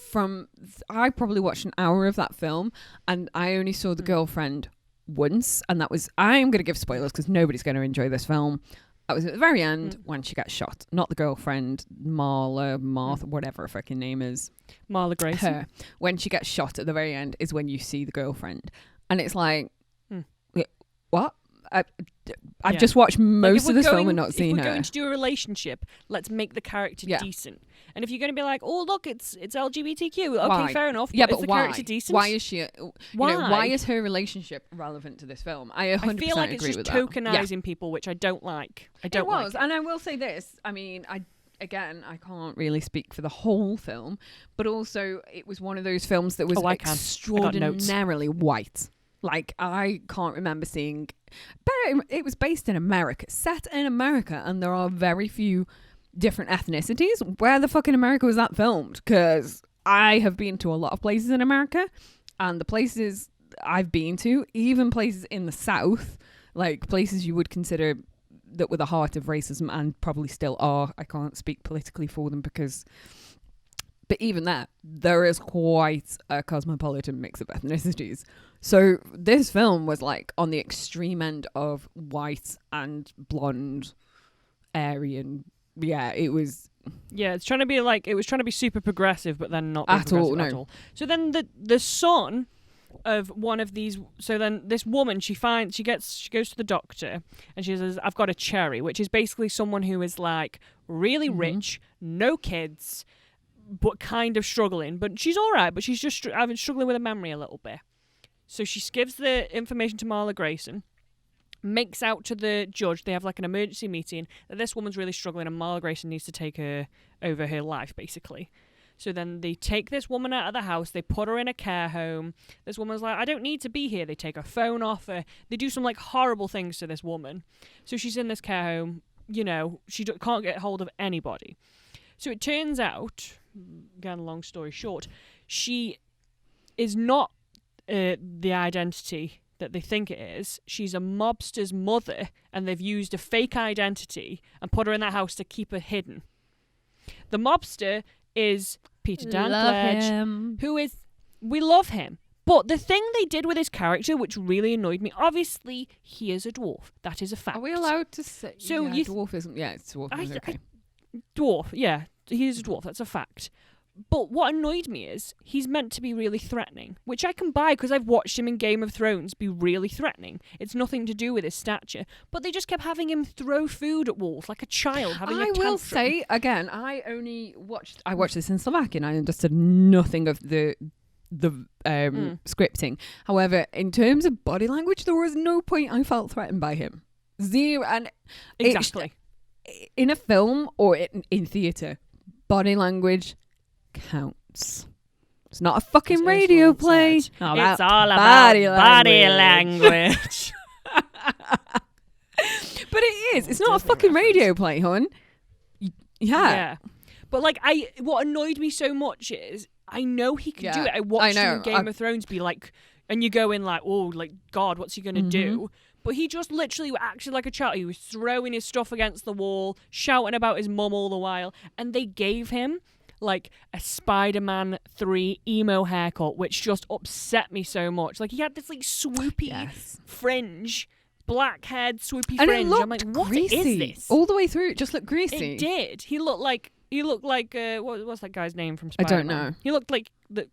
I probably watched an hour of that film, and I only saw the girlfriend once, and that was, I'm going to give spoilers because nobody's going to enjoy this film. That was at the very end when she gets shot. Not the girlfriend, Martha, whatever her fucking name is. Marla Grayson. Her. When she gets shot at the very end is when you see the girlfriend. And it's like, what? I've just watched most of this film and not seen her. If we're going to do a relationship, let's make the character decent. And if you're going to be like, oh, look, it's LGBTQ. Okay, fair enough. Yeah, but is the why? Character decent? Why is she... why is her relationship relevant to this film? I 100% agree with that. I feel like it's just tokenizing people, which I don't like. And I will say this. I mean, I can't really speak for the whole film, but also it was one of those films that was extraordinarily white. Like, I can't remember seeing... But it was based in America, set in America, and there are very few different ethnicities. Where the fuck in America was that filmed? Because I have been to a lot of places in America, and the places I've been to, even places in the South, like places you would consider that were the heart of racism and probably still are. I can't speak politically for them because... But even there is quite a cosmopolitan mix of ethnicities. So this film was like on the extreme end of white and blonde, Aryan. Yeah, it was. Yeah, it was trying to be super progressive, but then not at all. At all. So then the son of one of these. So then this woman, she goes to the doctor and she says, "I've got a cherry," which is basically someone who is like really rich, no kids, but kind of struggling. But she's all right. But she's just struggling with her memory a little bit. So she gives the information to Marla Grayson, makes out to the judge. They have like an emergency meeting that this woman's really struggling and Marla Grayson needs to take her over her life, basically. So then they take this woman out of the house. They put her in a care home. This woman's like, I don't need to be here. They take her phone off her. They do some like horrible things to this woman. So she's in this care home. You know, she can't get hold of anybody. So it turns out, again, long story short, she is not the identity that they think it is. She's a mobster's mother, and they've used a fake identity and put her in that house to keep her hidden. The mobster is Peter Dinklage, who is... We love him. But the thing they did with his character, which really annoyed me, obviously, he is a dwarf. That is a fact. Are we allowed to say... So dwarfism... Yeah, it's dwarfism. Okay. Dwarf, yeah. He is a dwarf. That's a fact. But what annoyed me is he's meant to be really threatening, which I can buy because I've watched him in Game of Thrones be really threatening. It's nothing to do with his stature. But they just kept having him throw food at walls like a child having a tantrum. I will say, again, I watched this in Slovakia and I understood nothing of the the scripting. However, in terms of body language, there was no point I felt threatened by him. Zero. And exactly. In a film or in theatre, body language counts. It's not a fucking radio play. It's all about body language. But it is. It's not a fucking radio play, hon. Yeah. But like, what annoyed me so much is I know he could do it. I watched him in Game of Thrones be like, and you go in like, oh, like, God, what's he going to do? But he just literally acted like a child. He was throwing his stuff against the wall, shouting about his mum all the while. And they gave him like a Spider-Man 3 emo haircut, which just upset me so much. Like, he had this like swoopy fringe, black-haired swoopy fringe. I'm like, what greasy. Is this? All the way through, it just looked greasy. It did. He looked like what's that guy's name from Spider-Man? I don't know. He looked like the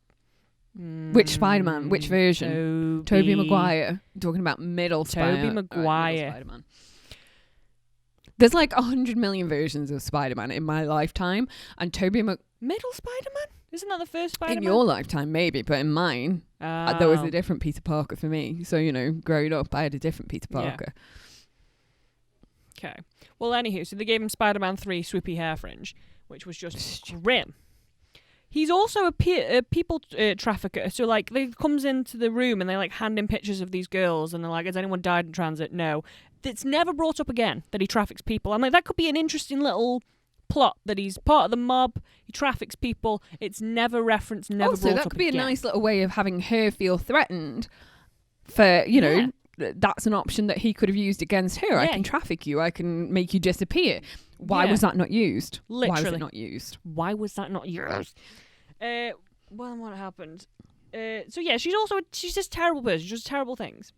which Spider-Man? Which version? Tobey Maguire. I'm talking about middle Tobey Maguire. Spider-Man. There's like 100 million versions of Spider-Man in my lifetime, and middle Spider-Man? Isn't that the first Spider-Man? In your lifetime, maybe, but in mine, there was a different Peter Parker for me. So, you know, growing up, I had a different Peter Parker. Okay. Well, anywho, so they gave him Spider-Man 3 swoopy hair fringe, which was just grim. He's also a people trafficker. So, like, they comes into the room and they, like, hand him pictures of these girls and they're like, has anyone died in transit? No. It's never brought up again that he traffics people. I'm like, that could be an interesting little plot, that he's part of the mob, he traffics people. It's never referenced, never brought up again. Also, that could be a nice little way of having her feel threatened for, you know, that's an option that he could have used against her. I can traffic you. I can make you disappear. Why was that not used? Literally. Why was it not used? Why was that not used? Well, what happened? So yeah, she's just a terrible person. She does terrible things.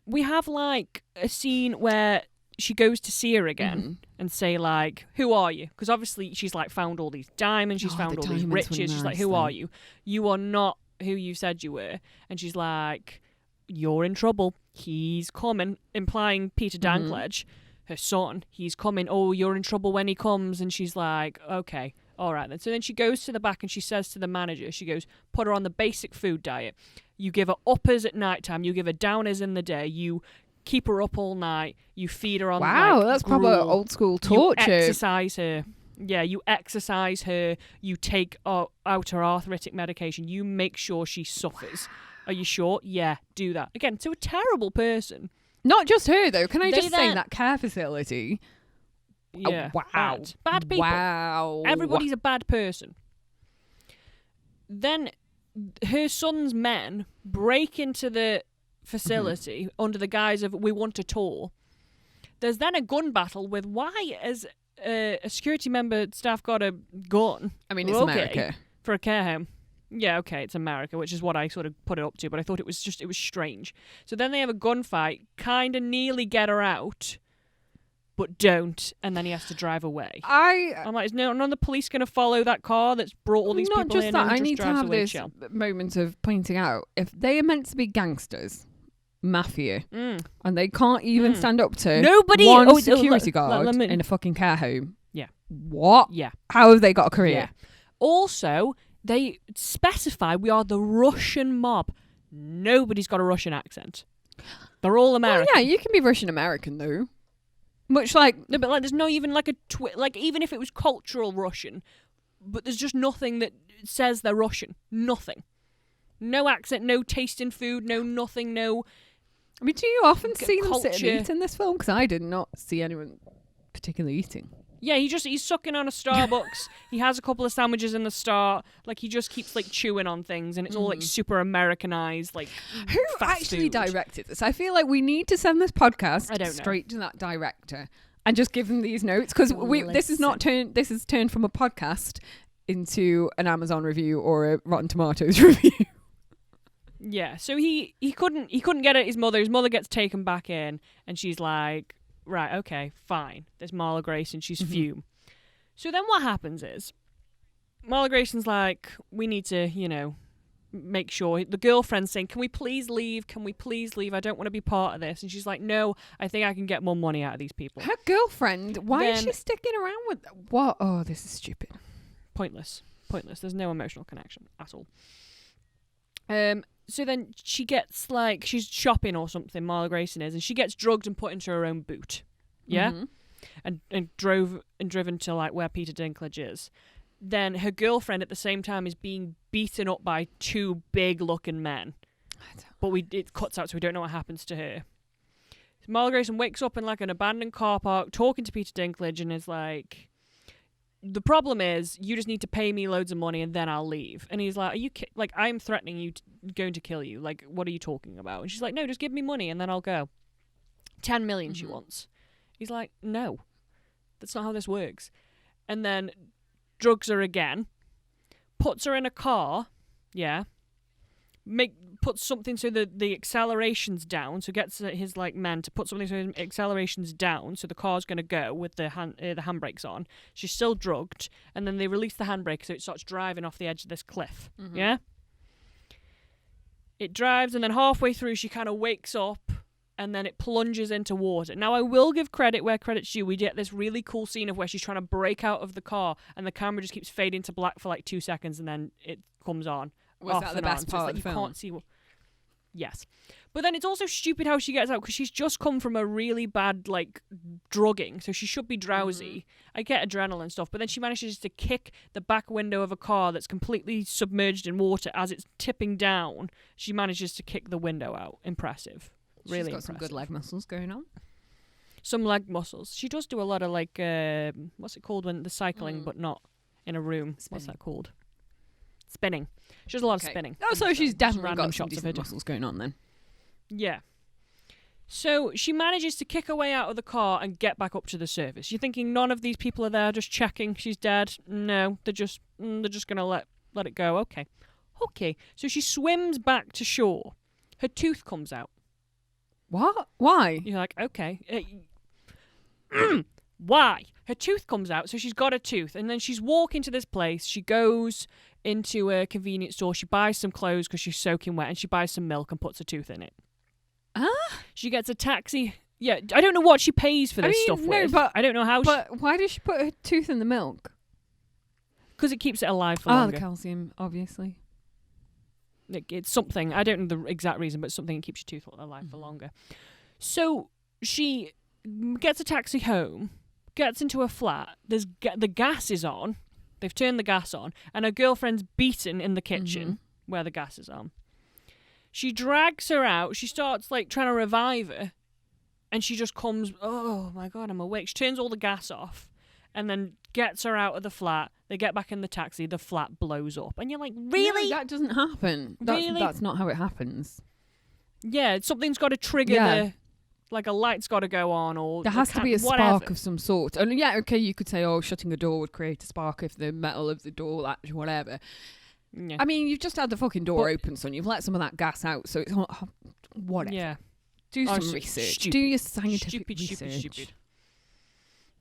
We have like a scene where she goes to see her again and say like, who are you? Because obviously she's like found all these diamonds, she's found all these riches. She's like, who are you? You are not who you said you were. And she's like, you're in trouble. He's coming, implying Peter Dinklage, her son. He's coming. Oh, you're in trouble when he comes. And she's like, okay, all right then. So then she goes to the back and she says to the manager, she goes, put her on the basic food diet. You give her uppers at night time. You give her downers in the day. You keep her up all night. You feed her on that's gruel. proper old school torture. You exercise her. Yeah, you exercise her. You take out her arthritic medication. You make sure she suffers. Are you sure? Yeah, do that. Again, so a terrible person. Not just her, though. Can I just say that care facility? Yeah. Oh, wow. Bad people. Wow. Everybody's a bad person. Then her son's men break into the facility under the guise of, we want a tour. There's then a gun battle with, why has a security member staff got a gun? I mean, it's America. For a care home. Yeah, okay, it's America, which is what I sort of put it up to, but I thought it was strange. So then they have a gunfight, kind of nearly get her out, but don't, and then he has to drive away. I'm like, is none of the police going to follow that car that's brought all these people in? Not just that, I need to have this chill? moment of pointing out, if they are meant to be gangsters, mafia, and they can't even stand up to one security guard in a fucking care home. Yeah. What? Yeah. How have they got a career? Yeah. Also, they specify we are the Russian mob. Nobody's got a Russian accent. They're all American. Well, yeah, you can be Russian American though. Much like no, but like there's no even like a like even if it was cultural Russian, but there's just nothing that says they're Russian. Nothing. No accent, no taste in food, no nothing, no. I mean, do you often see them sit and eat in this film? Because I did not see anyone particularly eating. Yeah, he's sucking on a Starbucks. He has a couple of sandwiches in the start. Like, he just keeps, like, chewing on things, and it's all, like, super Americanized, like, who actually directed this? I feel like we need to send this podcast straight to that director and just give them these notes, because this is turned from a podcast into an Amazon review or a Rotten Tomatoes review. Yeah, so he couldn't get at his mother. His mother gets taken back in, and she's like, right, okay, fine. There's Marla Grayson. She's fume. So then what happens is Marla Grayson's like, we need to, make sure. The girlfriend's saying, can we please leave? Can we please leave? I don't want to be part of this. And she's like, no, I think I can get more money out of these people. Her girlfriend? Why is she sticking around with... What? Oh, this is stupid. Pointless. pointless. There's no emotional connection at all. So then she gets, like, she's shopping or something, Marla Grayson is, and she gets drugged and put into her own boot. Yeah? Mm-hmm. And driven to, like, where Peter Dinklage is. Then her girlfriend at the same time is being beaten up by two big-looking men. But it cuts out, so we don't know what happens to her. Marla Grayson wakes up in, like, an abandoned car park talking to Peter Dinklage and is like, the problem is you just need to pay me loads of money and then I'll leave. And he's like, are you like, I'm threatening you, going to kill you. Like, what are you talking about? And she's like, no, just give me money and then I'll go. 10 million she wants. He's like, no, that's not how this works. And then drugs her again, puts her in a car, yeah, puts something so the acceleration's down, so gets his, like, men to put something so his acceleration's down, so the car's going to go with the handbrakes on. She's still drugged, and then they release the handbrake so it starts driving off the edge of this cliff, yeah? It drives, and then halfway through she kind of wakes up, and then it plunges into water. Now, I will give credit where credit's due. We get this really cool scene of where she's trying to break out of the car, and the camera just keeps fading to black for, like, 2 seconds, and then it comes on. Was that the best part of the film? You can't see yes. But then it's also stupid how she gets out, because she's just come from a really bad, like, drugging, so she should be drowsy. I get adrenaline stuff, but then she manages to kick the back window of a car that's completely submerged in water as it's tipping down. She manages to kick the window out. Impressive. Really She's got impressive. Some good leg muscles going on. Some leg muscles. She does do a lot of, like, what's it called when the cycling, but not in a room. Spinning. What's that called? Spinning. She does a lot of spinning. Oh, so she's definitely got some shots of her muscles going on then. Yeah. So she manages to kick her way out of the car and get back up to the surface. You're thinking none of these people are there just checking she's dead? No, they're just gonna let it go. Okay. So she swims back to shore. Her tooth comes out. What? Why? You're like, okay. Why? Her tooth comes out, so she's got a tooth, and then she's walking to this place. She goes into a convenience store. She buys some clothes because she's soaking wet, and she buys some milk and puts a tooth in it. She gets a taxi. Yeah, I don't know what she pays for this stuff with. But I don't know how. But why does she put her tooth in the milk? Because it keeps it alive for longer. The calcium, obviously. It's something. I don't know the exact reason, but it's something that keeps your tooth alive for longer. So she gets a taxi home, gets into a flat. The gas is on. They've turned the gas on, and her girlfriend's beaten in the kitchen where the gas is on. She drags her out. She starts, like, trying to revive her, and she just comes, oh my God, I'm awake. She turns all the gas off and then gets her out of the flat. They get back in the taxi. The flat blows up. And you're like, really? No, that doesn't happen. Really? That's not how it happens. Yeah, something's got to trigger like a light's got to go on, or there has to be a spark of some sort. And you could say, shutting a door would create a spark if the metal of the door latch, whatever. Yeah. I mean, you've just had the fucking door open, son. You've let some of that gas out, so it's whatever. Yeah. Do some research. Stupid. Do your scientific research. Stupid.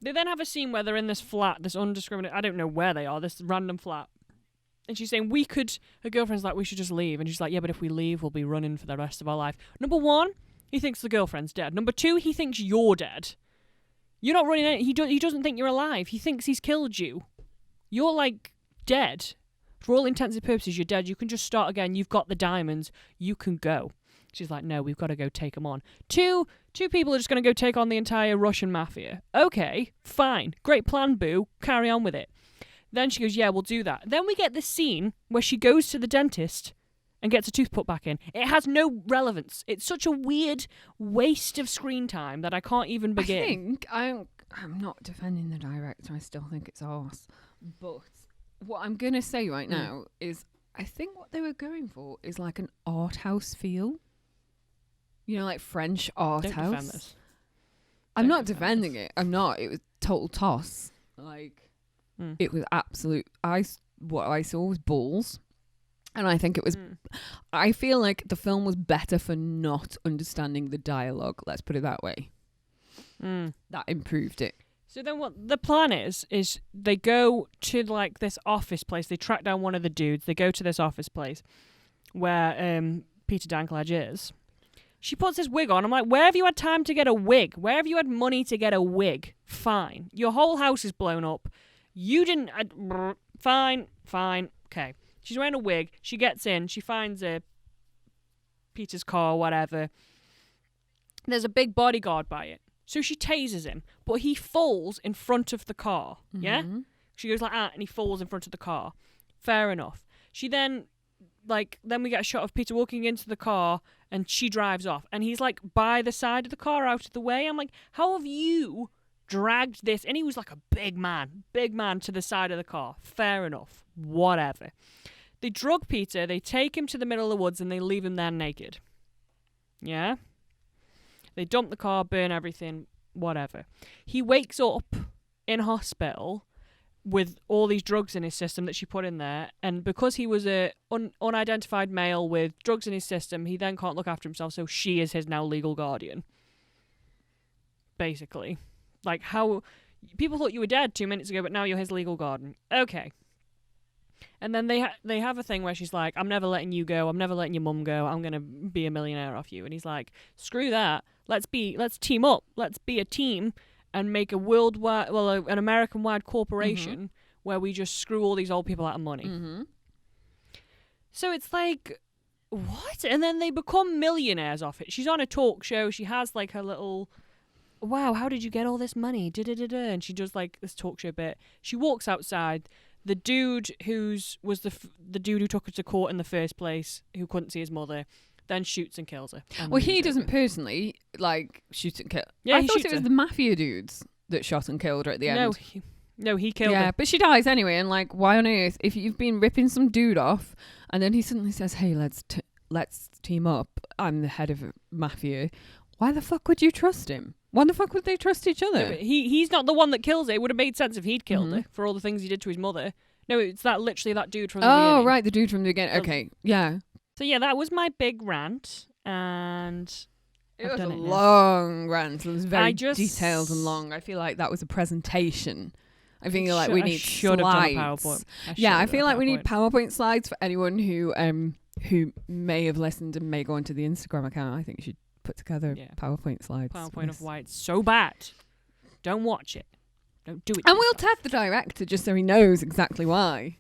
They then have a scene where they're in this flat, this undiscriminate, I don't know where they are, this random flat. And she's saying, her girlfriend's like, we should just leave. And she's like, yeah, but if we leave, we'll be running for the rest of our life. Number one, he thinks the girlfriend's dead. Number two, he thinks you're dead. You're not running. He doesn't think you're alive. He thinks he's killed you. You're, like, dead. For all intents and purposes, you're dead. You can just start again. You've got the diamonds. You can go. She's like, no, we've got to go take them on. Two people are just going to go take on the entire Russian mafia. Okay, fine. Great plan, boo. Carry on with it. Then she goes, yeah, we'll do that. Then we get this scene where she goes to the dentist and gets a tooth put back in. It has no relevance. It's such a weird waste of screen time that I can't even begin. I think I'm not defending the director. I still think it's arse. But what I'm going to say right now is I think what they were going for is like an art house feel. You know, like French art Don't house. Defend this. I'm not defending it. I'm not. It was total toss. Like, it was absolute. What I saw was balls. And I think it was. I feel like the film was better for not understanding the dialogue. Let's put it that way. That improved it. So then what the plan is they go to, like, this office place. They track down one of the dudes. They go to this office place where Peter Dinklage is. She puts this wig on. I'm like, where have you had time to get a wig? Where have you had money to get a wig? Fine. Your whole house is blown up. You didn't... Fine. Okay. She's wearing a wig. She gets in. She finds Peter's car, whatever. There's a big bodyguard by it. So she tases him, but he falls in front of the car. Mm-hmm. Yeah? She goes like that, and he falls in front of the car. Fair enough. She then we get a shot of Peter walking into the car, and she drives off. And he's, like, by the side of the car, out of the way. I'm like, how have you dragged this? And he was, like, a big man to the side of the car. Fair enough. Whatever. They drug Peter, they take him to the middle of the woods, and they leave him there naked. Yeah? They dump the car, burn everything, whatever. He wakes up in hospital with all these drugs in his system that she put in there, and because he was a unidentified male with drugs in his system, he then can't look after himself, so she is his now legal guardian. Basically. Like, how... People thought you were dead 2 minutes ago, but now you're his legal guardian. Okay. And then they have a thing where she's like, I'm never letting you go, I'm never letting your mum go, I'm going to be a millionaire off you. And he's like, screw that, let's team up, let's be a team and make an American-wide corporation where we just screw all these old people out of money. Mm-hmm. So it's like, what? And then they become millionaires off it. She's on a talk show, she has like her little... Wow, how did you get all this money? And she does like this talk show bit. She walks outside. The dude was the dude who took her to court in the first place, who couldn't see his mother, then shoots and kills her. Well, he doesn't personally like shoot and kill. Yeah, I thought it was the mafia dudes that shot and killed her at the end. No, he killed her. Yeah, but she dies anyway. And like, why on earth, if you've been ripping some dude off, and then he suddenly says, "Hey, let's team up. I'm the head of a mafia." Why the fuck would you trust him? Why the fuck would they trust each other? No, he's not the one that kills her. It would have made sense if he'd killed her for all the things he did to his mother. No, it's literally that dude from the beginning. Oh, right, the dude from the beginning. Okay, yeah. So yeah, that was my big rant, and it was a long rant. It was very detailed and long. I feel like that was a presentation. I feel like we need slides. I feel like we need PowerPoint slides for anyone who may have listened and may go onto the Instagram account. I think you should put together PowerPoint slides. PowerPoint of why it's so bad. Don't watch it. Don't do it. And we'll tag the director just so he knows exactly why.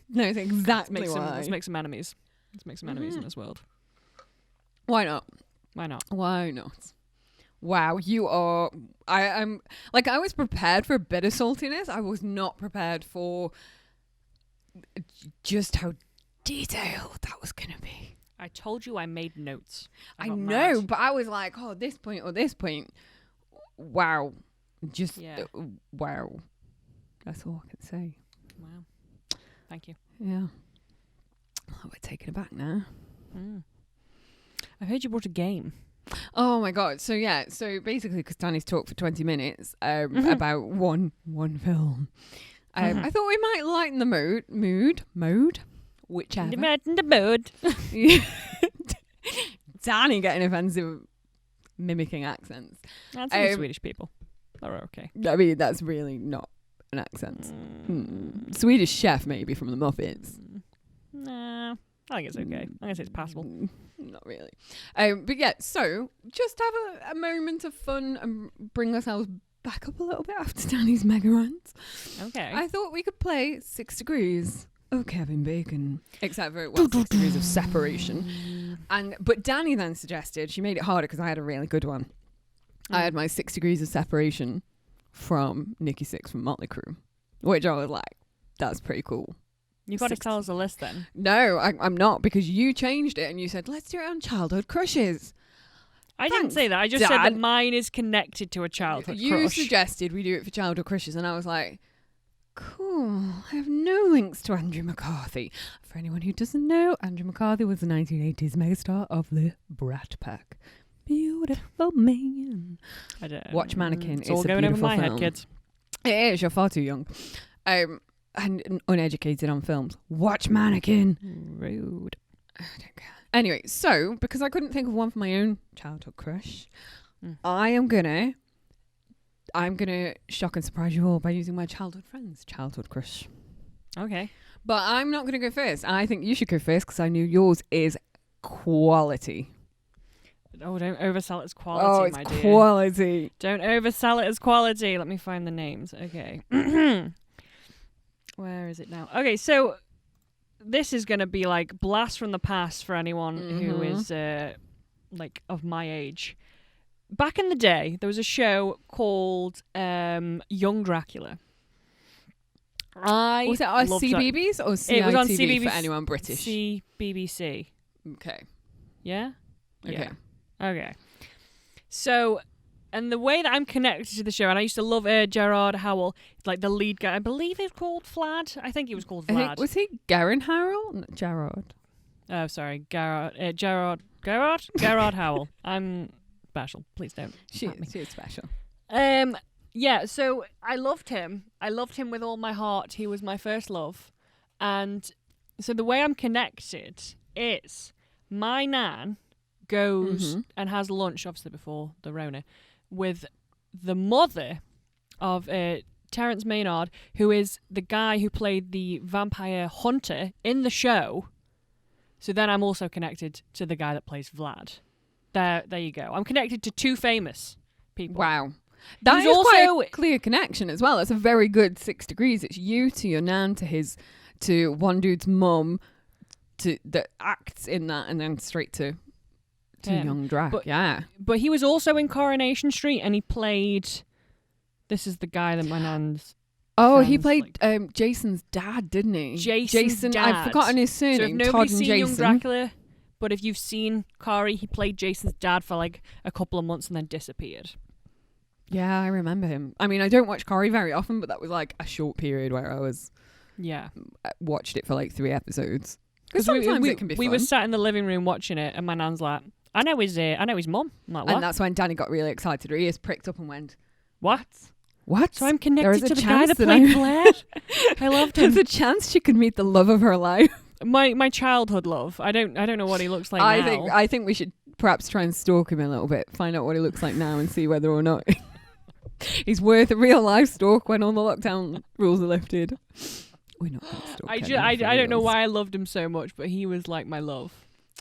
Knows exactly why. Let's make some enemies. In this world. Why not? Wow, you are... I'm like, I was prepared for a bit of saltiness. I was not prepared for just how detailed that was going to be. I told you I made notes. I know, but I was like, oh, this point or this point. Wow. Just, wow. That's all I can say. Wow. Thank you. Yeah. Oh, we're taken aback now. I heard you brought a game. Oh my God. So basically, because Dani's talked for 20 minutes about one film, I thought we might lighten the mood. Whichever. The mood. Dani getting offensive, mimicking accents. That's only Swedish people. They're okay. I mean, that's really not an accent. Swedish chef, maybe, from the Muppets. Nah, I think it's okay. I guess it's passable. Not really. But yeah, so just have a moment of fun and bring ourselves back up a little bit after Dani's mega rant. Okay. I thought we could play 6 Degrees of Kevin Bacon, except for 6 Degrees of Separation. But Dani then suggested, she made it harder because I had a really good one. I had my 6 Degrees of Separation from Nikki Sixx from Motley Crue, which I was like, that's pretty cool. You've got to tell us a list then. No, I'm not, because you changed it and you said, let's do it on childhood crushes. I didn't say that. I just said that mine is connected to a childhood crush. You suggested we do it for childhood crushes, and I was like, cool. I have no links to Andrew McCarthy. For anyone who doesn't know, Andrew McCarthy was the 1980s megastar of the Brat Pack. Beautiful man. I don't. Watch Mannequin. It's all going over my head, kids. It is. You're far too young. And uneducated on films. Watch Mannequin. Rude. I don't care. Anyway, so because I couldn't think of one for my own childhood crush, I'm gonna shock and surprise you all by using my childhood friend's childhood crush. Okay. But I'm not gonna go first. I think you should go first because I knew yours is quality. Oh, don't oversell it as quality, my dear. Quality. Don't oversell it as quality. Let me find the names. Okay. Where is it now? Okay, so this is going to be like blast from the past for anyone who is like of my age. Back in the day, there was a show called Young Dracula. Was it on CBeebies or CITV it was on CBeebies for anyone British? BBC. Okay. Yeah? Okay. Yeah. Okay. So, and the way that I'm connected to the show, and I used to love Gerard Howell, like the lead guy. I believe it's called Vlad. I think he was called Vlad. Was he Garen Harrell? No, Gerard. Oh, sorry. Gerard Howell. I'm special. Please don't. She is special. Yeah, so I loved him. I loved him with all my heart. He was my first love. And so the way I'm connected is my nan goes and has lunch, obviously before the Rona, with the mother of Terence Maynard, who is the guy who played the vampire hunter in the show. So then I'm also connected to the guy that plays Vlad. There you go. I'm connected to two famous people. Wow. That is also quite a clear connection as well. It's a very good 6 degrees. It's you to your nan to one dude's mum that acts in that, and then straight to young Drac. But he was also in Coronation Street, and he played. This is the guy that my nan's. Oh, he played Jason's dad, didn't he? Jason. Dad. I've forgotten his surname. So if nobody's Todd and seen Jason. Young Dracula, but if you've seen Corey, he played Jason's dad for like a couple of months and then disappeared. Yeah, I remember him. I mean, I don't watch Corey very often, but that was like a short period where I was watched it for like 3 episodes. Because sometimes it can be fun. We were sat in the living room watching it, and my nan's like, I know his mum. I'm like, what? And that's when Dani got really excited. Her ears pricked up and went, what? What? So I'm connected to the guy that played Vlad. I loved him. There's a chance she could meet the love of her life. My childhood love. I don't know what he looks like now. I think we should perhaps try and stalk him a little bit, find out what he looks like now, and see whether or not he's worth a real life stalk when all the lockdown rules are lifted. We're not going to stalk I don't know why I loved him so much, but he was like my love.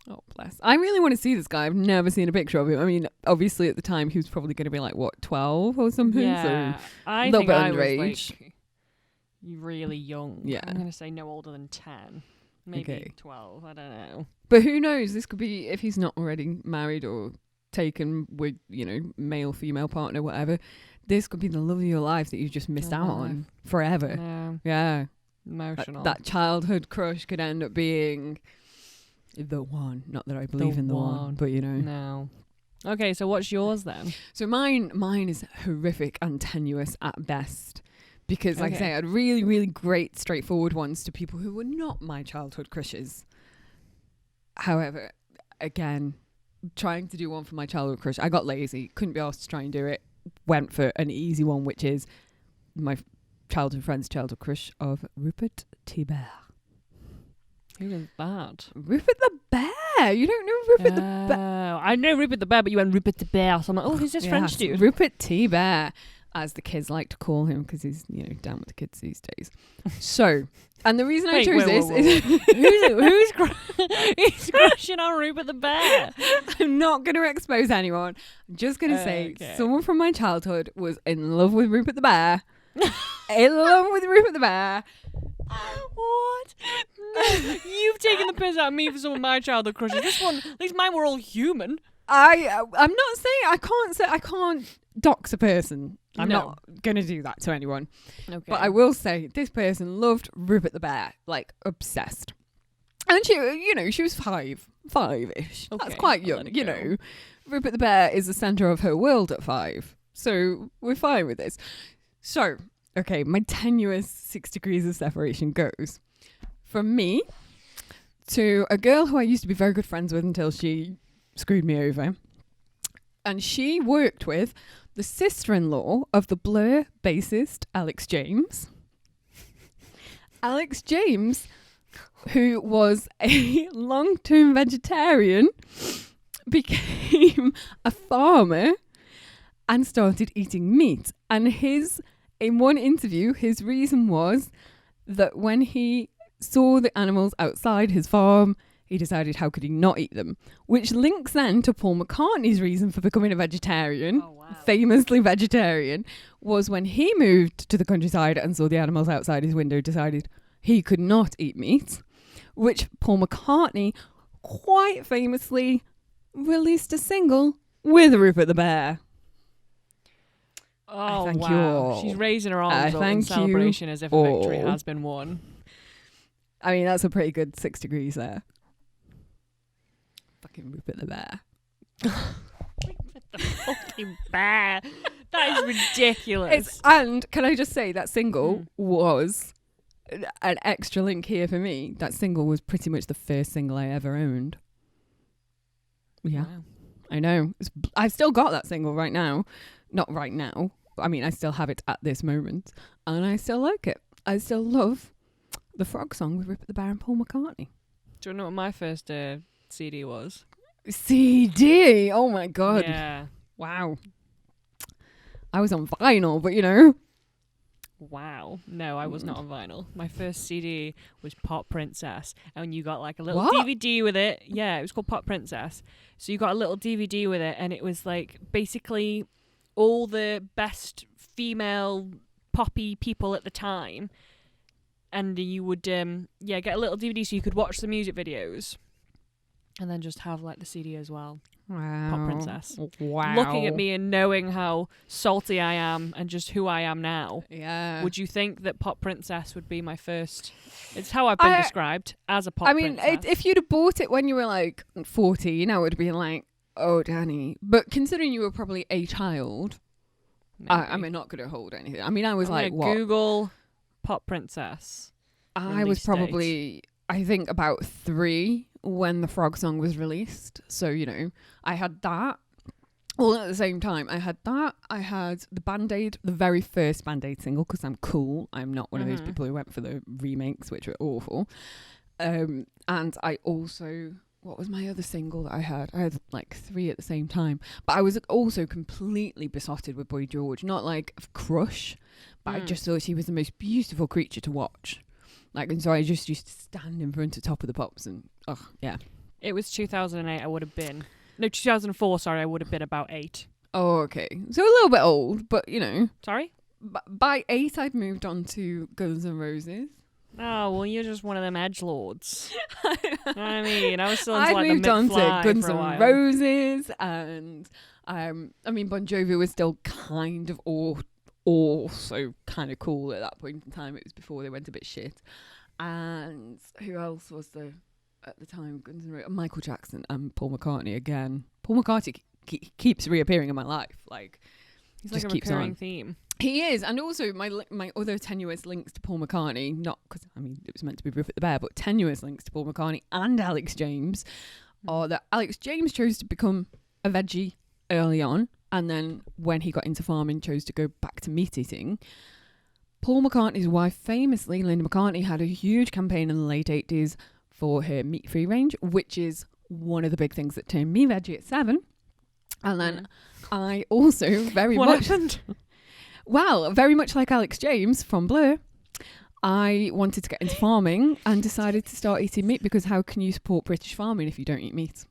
Oh, bless. I really want to see this guy. I've never seen a picture of him. I mean, obviously at the time he was probably going to be like, what, 12 or something? Yeah. So I little think bit I underage. was like really young. Yeah. I'm going to say no older than 10. Maybe 12. I don't know. But who knows? This could be, if he's not already married or taken with, male, female partner, whatever, this could be the love of your life that you just missed out on forever. No. Yeah. Emotional. That childhood crush could end up being the one. Not that I believe in the one, but No. Okay, so what's yours then? So mine is horrific and tenuous at best. Because, like I say, I had really, really great, straightforward ones to people who were not my childhood crushes. However, again, trying to do one for my childhood crush, I got lazy, couldn't be asked to try and do it. Went for an easy one, which is my childhood friend's childhood crush of Rupert T. Bear. Who is that? Rupert the Bear. You don't know Rupert the Bear? I know Rupert the Bear, but you went Rupert the Bear. So I'm like, who's this French dude? Rupert T. Bear, as the kids like to call him, because he's down with the kids these days. So, and the reason I chose this is who's crushing on Rupert the Bear? I'm not going to expose anyone. I'm just going to say someone from my childhood was in love with Rupert the Bear. In love with Rupert the Bear. What? No, you've taken the piss out of me for some of my childhood crushes. This one, at least mine were all human. I'm not saying I can't dox a person. I'm not going to do that to anyone. Okay. But I will say this person loved Rupert the Bear, like obsessed. And she was five-ish. Okay, that's quite young, Rupert the Bear is the centre of her world at 5. So we're fine with this. So, okay, my tenuous 6 degrees of separation goes from me to a girl who I used to be very good friends with until she screwed me over. And she worked with the sister-in-law of the Blur bassist Alex James. Alex James, who was a long-term vegetarian, became a farmer and started eating meat. And in one interview, his reason was that when he saw the animals outside his farm, he decided how could he not eat them, which links then to Paul McCartney's reason for becoming a vegetarian. Oh, wow. Famously vegetarian, was when he moved to the countryside and saw the animals outside his window, decided he could not eat meat, which Paul McCartney quite famously released a single with Rupert the Bear. Oh, thank wow. you all. She's raising her arms up in celebration as if a victory has been won. I mean, that's a pretty good 6 degrees there. Fucking Rupert the Bear. Rupert the fucking bear. That is ridiculous. And can I just say that single was an extra link here for me. That single was pretty much the first single I ever owned. Yeah. Wow. I know. I've still got that single right now. Not right now. I mean, I still have it at this moment. And I still like it. I still love the Frog Song with Rupert the Bear and Paul McCartney. Do you know what my first CD was? CD? Oh my God. Yeah. Wow. I was on vinyl, but you know. Wow. No, I was not on vinyl. My first CD was Pop Princess. And you got like a little What? DVD with it. Yeah, it was called Pop Princess. So you got a little DVD with it, and it was like basically all the best female poppy people at the time. And you would get a little DVD so you could watch the music videos. And then just have like the CD as well. Wow. Pop Princess. Wow. Looking at me and knowing how salty I am and just who I am now. Yeah. Would you think that Pop Princess would be my first? It's how I've been described as a pop princess. I mean, if you'd have bought it when you were like 14, I would have been like, oh, Dani. But considering you were probably a child, I'm not going to hold anything. I mean, I was like, what? Google Pop Princess. I was probably, I think, about 3 when the Frog Song was released. So, you know, I had that. All at the same time, I had that. I had the Band-Aid, the very first Band-Aid single, because I'm cool. I'm not one of those people who went for the remakes, which were awful. And I also, what was my other single that I had? I had like 3 at the same time. But I was also completely besotted with Boy George. Not like a crush, but I just thought he was the most beautiful creature to watch. Like, and so I just used to stand in front of Top of the Pops and, oh, yeah. It was 2008, I would have been. No, 2004, sorry, I would have been about 8. Oh, okay. So a little bit old, but, you know. Sorry? By 8, I'd moved on to Guns N' Roses. Oh, well, you're just one of them edgelords. I mean, I was still into I like moved the on to Guns for a N' while. Roses, and, I mean, Bon Jovi was still kind of also kind of cool at that point in time. It was before they went a bit shit. And who else was there at the time? Guns N' Roses, Michael Jackson and Paul McCartney again. Paul McCartney keeps reappearing in my life. Like, he's just like a keeps recurring on. Theme. He is, and also my other tenuous links to Paul McCartney, not because I mean it was meant to be Rupert the Bear, but tenuous links to Paul McCartney and Alex James, are that Alex James chose to become a veggie early on, and then when he got into farming, chose to go back to meat eating. Paul McCartney's wife, famously, Linda McCartney, had a huge campaign in the late 80s for her meat-free range, which is one of the big things that turned me veggie at 7. And then I also very much... happened? Well, very much like Alex James from Blur, I wanted to get into farming and decided to start eating meat, because how can you support British farming if you don't eat meat?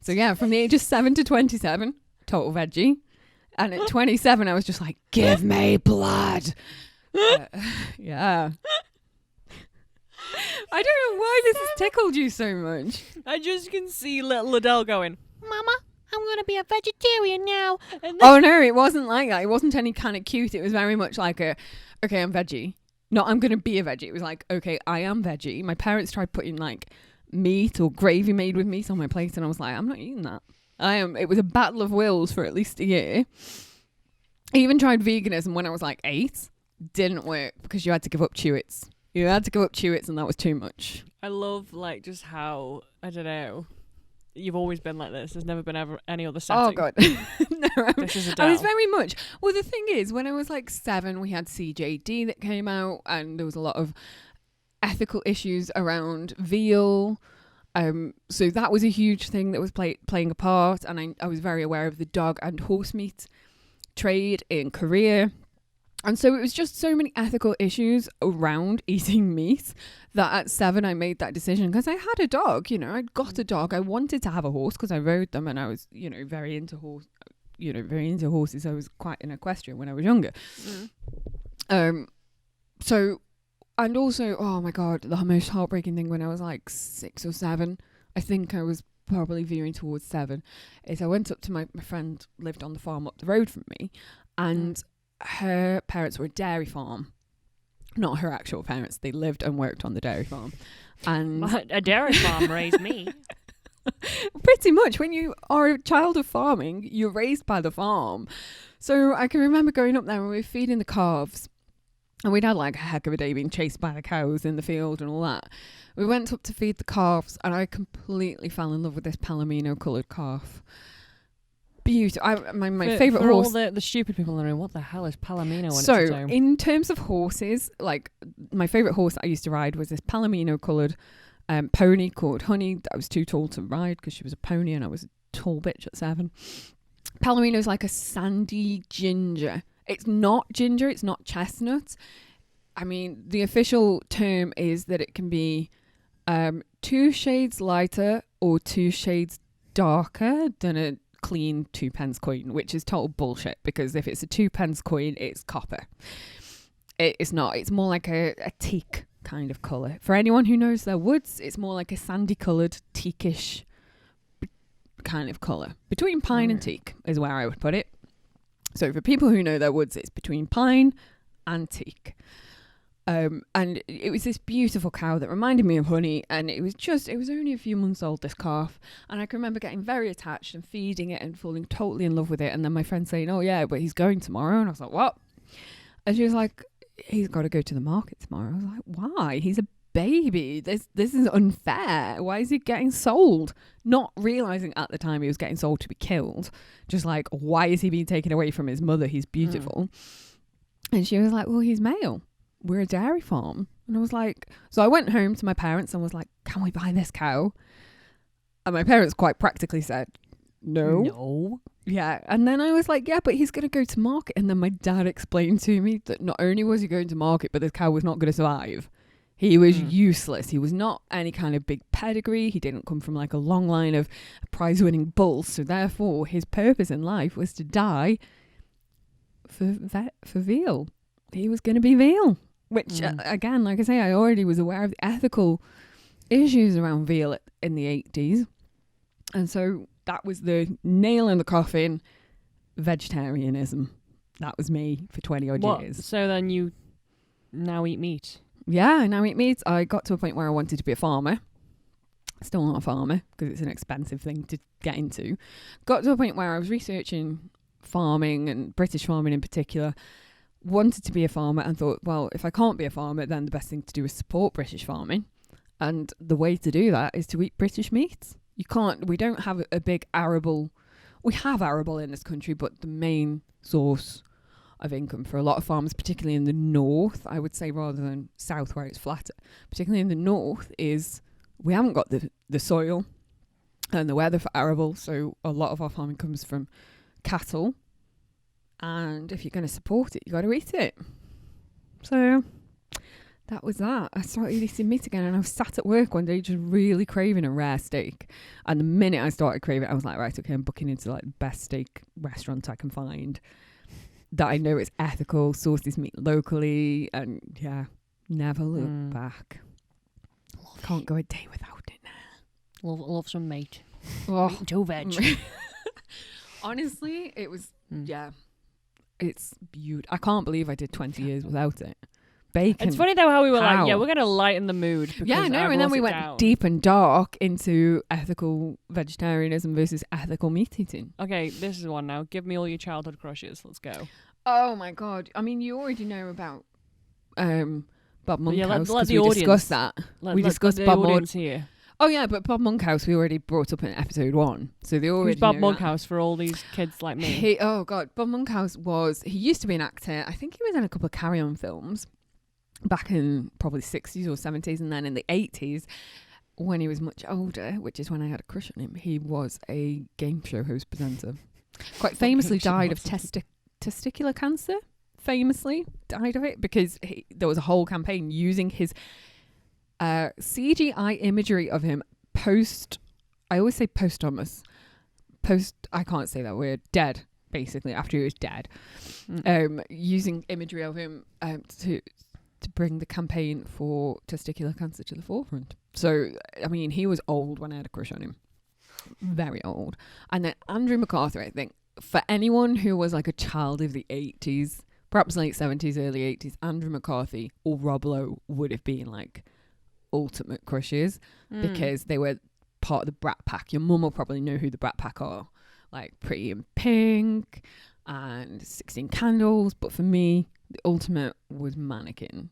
So yeah, from the age of 7 to 27, total veggie. And at 27, I was just like, give me blood. Yeah. I don't know why this has tickled you so much. I just can see little Adele going, Mama, I'm going to be a vegetarian now. And Oh no, it wasn't like that. It wasn't any kind of cute. It was very much like okay, I'm veggie. Not I'm going to be a veggie. It was like, okay, I am veggie. My parents tried putting like meat or gravy made with meat on my plate, and I was like, I'm not eating that. It was a battle of wills for at least a year. I even tried veganism when I was like 8. Didn't work because you had to give up Chewits. You had to give up Chewits, and that was too much. I love like just how, I don't know, you've always been like this. There's never been ever any other setting. Oh God. No, This is Adele. I was very much. Well, the thing is, when I was like 7, we had CJD that came out, and there was a lot of ethical issues around veal. So that was a huge thing that was playing a part, and I was very aware of the dog and horse meat trade in Korea. And so it was just so many ethical issues around eating meat that at 7 I made that decision because I had a dog, you know, I'd got a dog. I wanted to have a horse because I rode them and I was, you know, very into horses. I was quite an equestrian when I was younger. So, and also, oh my God, the most heartbreaking thing when I was like 6 or 7, I think I was probably veering towards 7, is I went up to my friend lived on the farm up the road from me, and her parents were a dairy farm. Not her actual parents. They lived and worked on the dairy farm. And a dairy farm raised me. Pretty much. When you are a child of farming, you're raised by the farm. So I can remember going up there and we were feeding the calves. And we'd had like a heck of a day being chased by the cows in the field and all that. We went up to feed the calves and I completely fell in love with this palomino coloured calf. Beautiful. My favourite horse. For all the stupid people wondering, what the hell is palomino? So, in terms of horses, like my favourite horse that I used to ride was this palomino coloured pony called Honey. I was too tall to ride because she was a pony and I was a tall bitch at 7. Palomino is like a sandy ginger. It's not ginger. It's not chestnut. I mean, the official term is that it can be 2 shades lighter or 2 shades darker than a clean 2p coin, which is total bullshit because if it's a 2p coin, it's copper. It's not. It's more like a teak kind of colour. For anyone who knows their woods, it's more like a sandy coloured, teakish kind of colour. Between pine and teak is where I would put it. So for people who know their woods, it's between pine and teak. And it was this beautiful cow that reminded me of Honey, and it was only a few months old, this calf, and I can remember getting very attached and feeding it and falling totally in love with it, and then my friend saying, oh yeah, but he's going tomorrow, and I was like, what? And she was like, he's got to go to the market tomorrow. I was like, why? He's a baby. This is unfair. Why is he getting sold? Not realising at the time he was getting sold to be killed. Just like, why is he being taken away from his mother? He's beautiful. And she was like, well, he's male. We're a dairy farm. And I was like, so I went home to my parents and was like, can we buy this cow? And my parents quite practically said, no. Yeah. And then I was like, yeah, but he's going to go to market. And then my dad explained to me that not only was he going to market, but this cow was not going to survive. He was useless. He was not any kind of big pedigree. He didn't come from like a long line of prize-winning bulls. So therefore, his purpose in life was to die for veal. He was going to be veal. Which, again, like I say, I already was aware of the ethical issues around veal in the 80s. And so that was the nail in the coffin, vegetarianism. That was me for 20 odd years. So then you now eat meat? Yeah, I now eat meat. I got to a point where I wanted to be a farmer. Still not a farmer because it's an expensive thing to get into. Got to a point where I was researching farming and British farming in particular. Wanted to be a farmer and thought, well, if I can't be a farmer, then the best thing to do is support British farming. And the way to do that is to eat British meat. We don't have a big arable. We have arable in this country, but the main source of income for a lot of farmers, particularly in the north, I would say rather than south where it's flatter, particularly in the north, is we haven't got the soil and the weather for arable. So a lot of our farming comes from cattle. And if you're going to support it, you got to eat it. So that was that. I started eating meat again, and I was sat at work one day just really craving a rare steak. And the minute I started craving it, I was like, right, okay, I'm booking into like the best steak restaurant I can find that I know is ethical, sources meat locally, and yeah, never look back. Can't go a day without it now. Love some meat. Oh. Meat to veg. Honestly, it was, it's beautiful. I can't believe I did 20 years without it. Bacon. It's funny though how we were like, yeah, we're going to lighten the mood. Yeah, no, and then we went deep and dark into ethical vegetarianism versus ethical meat eating. Okay, this is one now. Give me all your childhood crushes. Let's go. Oh my God. I mean, you already know about Bob Monkhouse. Yeah, let we discussed that. We discussed Bob Monkhouse here. Oh yeah, but Bob Monkhouse we already brought up in episode 1. So they already Who's Bob Monkhouse for all these kids like me? Oh God, Bob Monkhouse he used to be an actor. I think he was in a couple of Carry On films back in probably 60s or 70s, and then in the 80s when he was much older, which is when I had a crush on him, he was a game show host presenter. Quite famously died of testicular cancer famously died of it because there was a whole campaign using his CGI imagery of him I always say posthumous. I can't say that word. Dead, basically, after he was dead. Using imagery of him to bring the campaign for testicular cancer to the forefront. So, I mean, he was old when I had a crush on him. Very old. And then Andrew McCarthy, I think, for anyone who was like a child of the 80s, perhaps late 70s, early 80s, Andrew McCarthy or Rob Lowe would have been like ultimate crushes because they were part of the Brat Pack. Your mum will probably know who the Brat Pack are. Like Pretty in Pink and 16 Candles. But for me, the ultimate was Mannequin.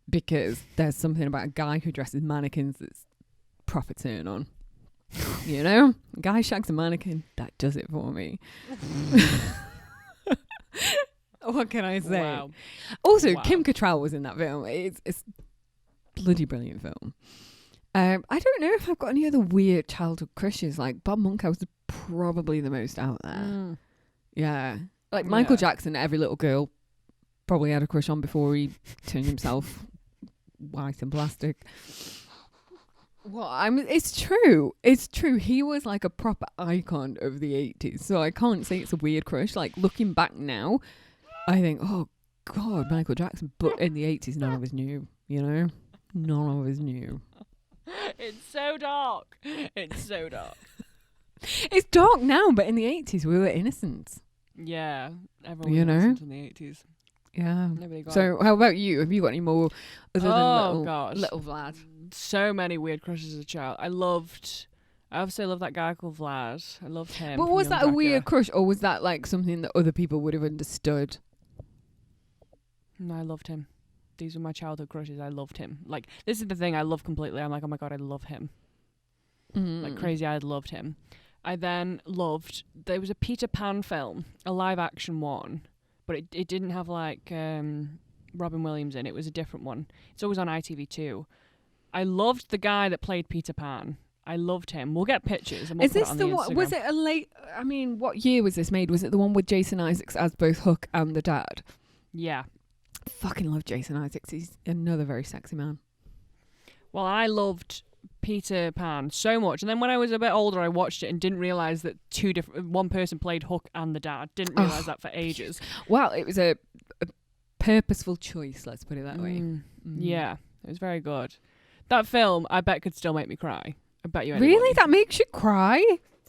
Because there's something about a guy who dresses mannequins that's proper turn on. You know? A guy shags a mannequin, that does it for me. What can I say? Wow. Also, Kim Cattrall was in that film. It's a bloody brilliant film. I don't know if I've got any other weird childhood crushes. Like Bob Monkhouse was probably the most out there. Yeah. Like Michael Jackson, every little girl probably had a crush on before he turned himself white and plastic. Well, it's true. It's true. He was like a proper icon of the 80s. So I can't say it's a weird crush. Like looking back now, I think, oh God, Michael Jackson. But in the 80s, none of us knew, you know? None of us knew. It's so dark. It's so dark. It's dark now, but in the 80s, we were innocent. Yeah. Everyone was innocent in the 80s. Yeah. Nobody got So how about you? Have you got any more other than little Vlad? So many weird crushes as a child. I obviously love that guy called Vlad. I loved him. But was that a weird crush, or was that like something that other people would have understood? No, I loved him. These were my childhood crushes. I loved him. Like, this is the thing I love completely. I'm like, oh my God, I love him. Like crazy, I loved him. I then loved, there was a Peter Pan film, a live action one, but it didn't have like Robin Williams in it. It was a different one. It's always on ITV2. I loved the guy that played Peter Pan. I loved him. We'll get pictures. And we'll Is this the one? Was it a late? I mean, what year was this made? Was it the one with Jason Isaacs as both Hook and the dad? Yeah. Fucking love Jason Isaacs. He's another very sexy man. Well, I loved Peter Pan so much, and then when I was a bit older, I watched it and didn't realize that one person played Hook and the dad. Didn't realize that for ages. Well, it was a purposeful choice. Let's put it that way. Yeah, it was very good. That film, I bet, could still make me cry. I bet you. Really, that makes you cry?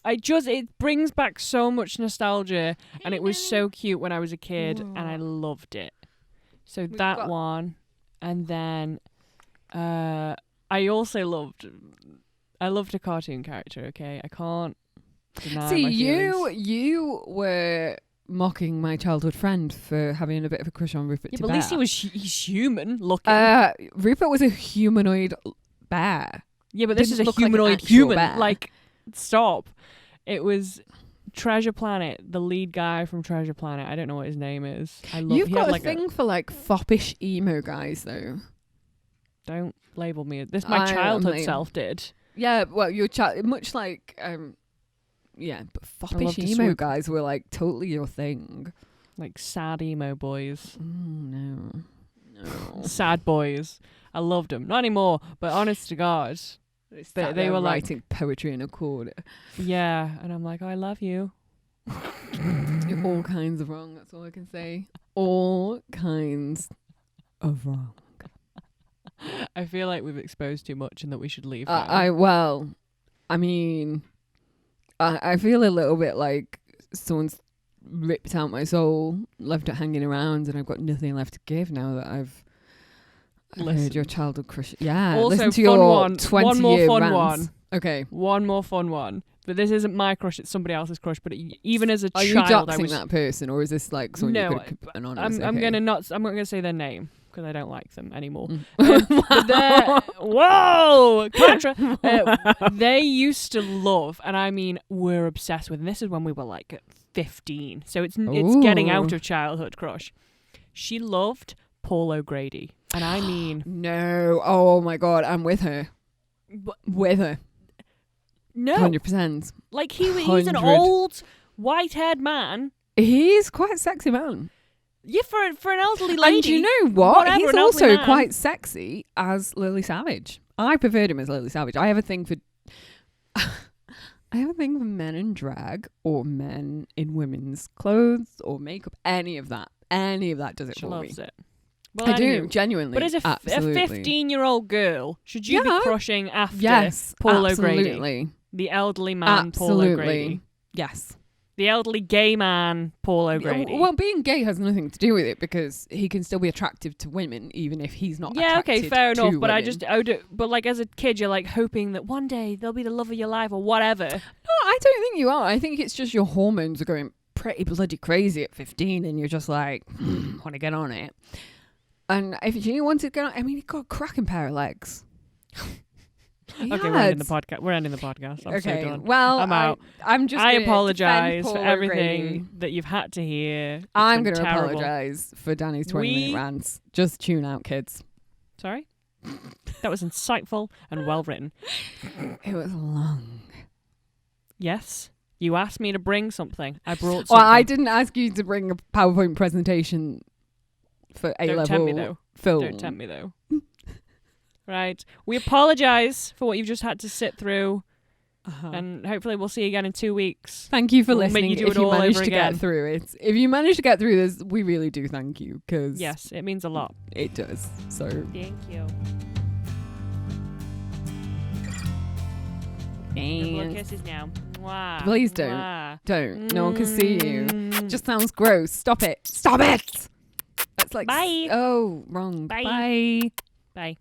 It brings back so much nostalgia, and it was so cute when I was a kid, and I loved it. So one, and then I also loved a cartoon character. Okay, I can't deny my feelings. You were mocking my childhood friend for having a bit of a crush on Rupert. Yeah, but at least he's human looking. Rupert was a humanoid bear. Yeah, but this is a humanoid human. Bear. Like, stop. It was Treasure Planet, the lead guy from Treasure Planet. I don't know what his name is. You've got a thing for like foppish emo guys, though. Don't label me. This my childhood self did. Yeah, well, your child, much like but foppish emo guys were like totally your thing. Like sad emo boys. No. Sad boys. I loved them. Not anymore, but honest to God. They were writing poetry in a chord. Yeah, and I'm like, oh, I love you. You're all kinds of wrong. That's all I can say. All kinds of wrong. I feel like we've exposed too much and that we should leave. I feel a little bit like someone's ripped out my soul, left it hanging around, and I've got nothing left to give now that I've heard your childhood crush. Yeah. Also, listen to your 20 one more fun rants. one. Okay. One more fun one. But this isn't my crush, it's somebody else's crush. But even as a child, you doxing that person, or is this like someone you could put anonymous? I'm not gonna say their name because I don't like them anymore. Whoa! They used to love, and I mean, we're obsessed with. And this is when we were like 15, so it's getting out of childhood crush. She loved Paul O'Grady, and I mean, no. Oh my God, I'm with her. With her. No, 100%. Like he's an old white-haired man. He's quite a sexy man. Yeah, for an elderly lady. And you know what? Whatever, He's an elderly also man. quite sexy as Lily Savage. I preferred him as Lily Savage. I have a thing for men in drag or men in women's clothes or makeup. Any of that does it She for me. loves it. Well, I do, anywho. genuinely. But as a absolutely. 15-year-old girl, should you be crushing after Paul absolutely. O'Grady? The elderly man, Paul O'Grady. Yes. The elderly gay man, Paul O'Grady. Well, being gay has nothing to do with it because he can still be attractive to women even if he's not attracted fair to enough. But women. but like as a kid, you're like hoping that one day they'll be the love of your life or whatever. No, I don't think you are. I think it's just your hormones are going pretty bloody crazy at 15 and you're just like, want to get on it. And if you wanted to get on, I mean, he's got a cracking pair of legs. We're ending the podcast. I'm so done. Well, I'm out. I apologise for everything that you've had to hear. I'm going to apologise for Danny's 20-minute rants. Just tune out, kids. Sorry? That was insightful and well written. It was long. Yes. You asked me to bring something. I brought something. Well, I didn't ask you to bring a PowerPoint presentation for A-level Don't tempt me, though. film. Don't tempt me, though. Right. We apologise for what you've just had to sit through. And hopefully we'll see you again in 2 weeks. Thank you for listening. Make you do if it you all managed over to again. get through it. If you managed to get through this, we really do thank you. Cause yes, it means a lot. It does. So thank you. And kisses now. Mwah. Please don't. Mwah. Don't. No one can see you. Just sounds gross. Stop it. Stop it. That's like bye. Oh, wrong. Bye. Bye. Bye.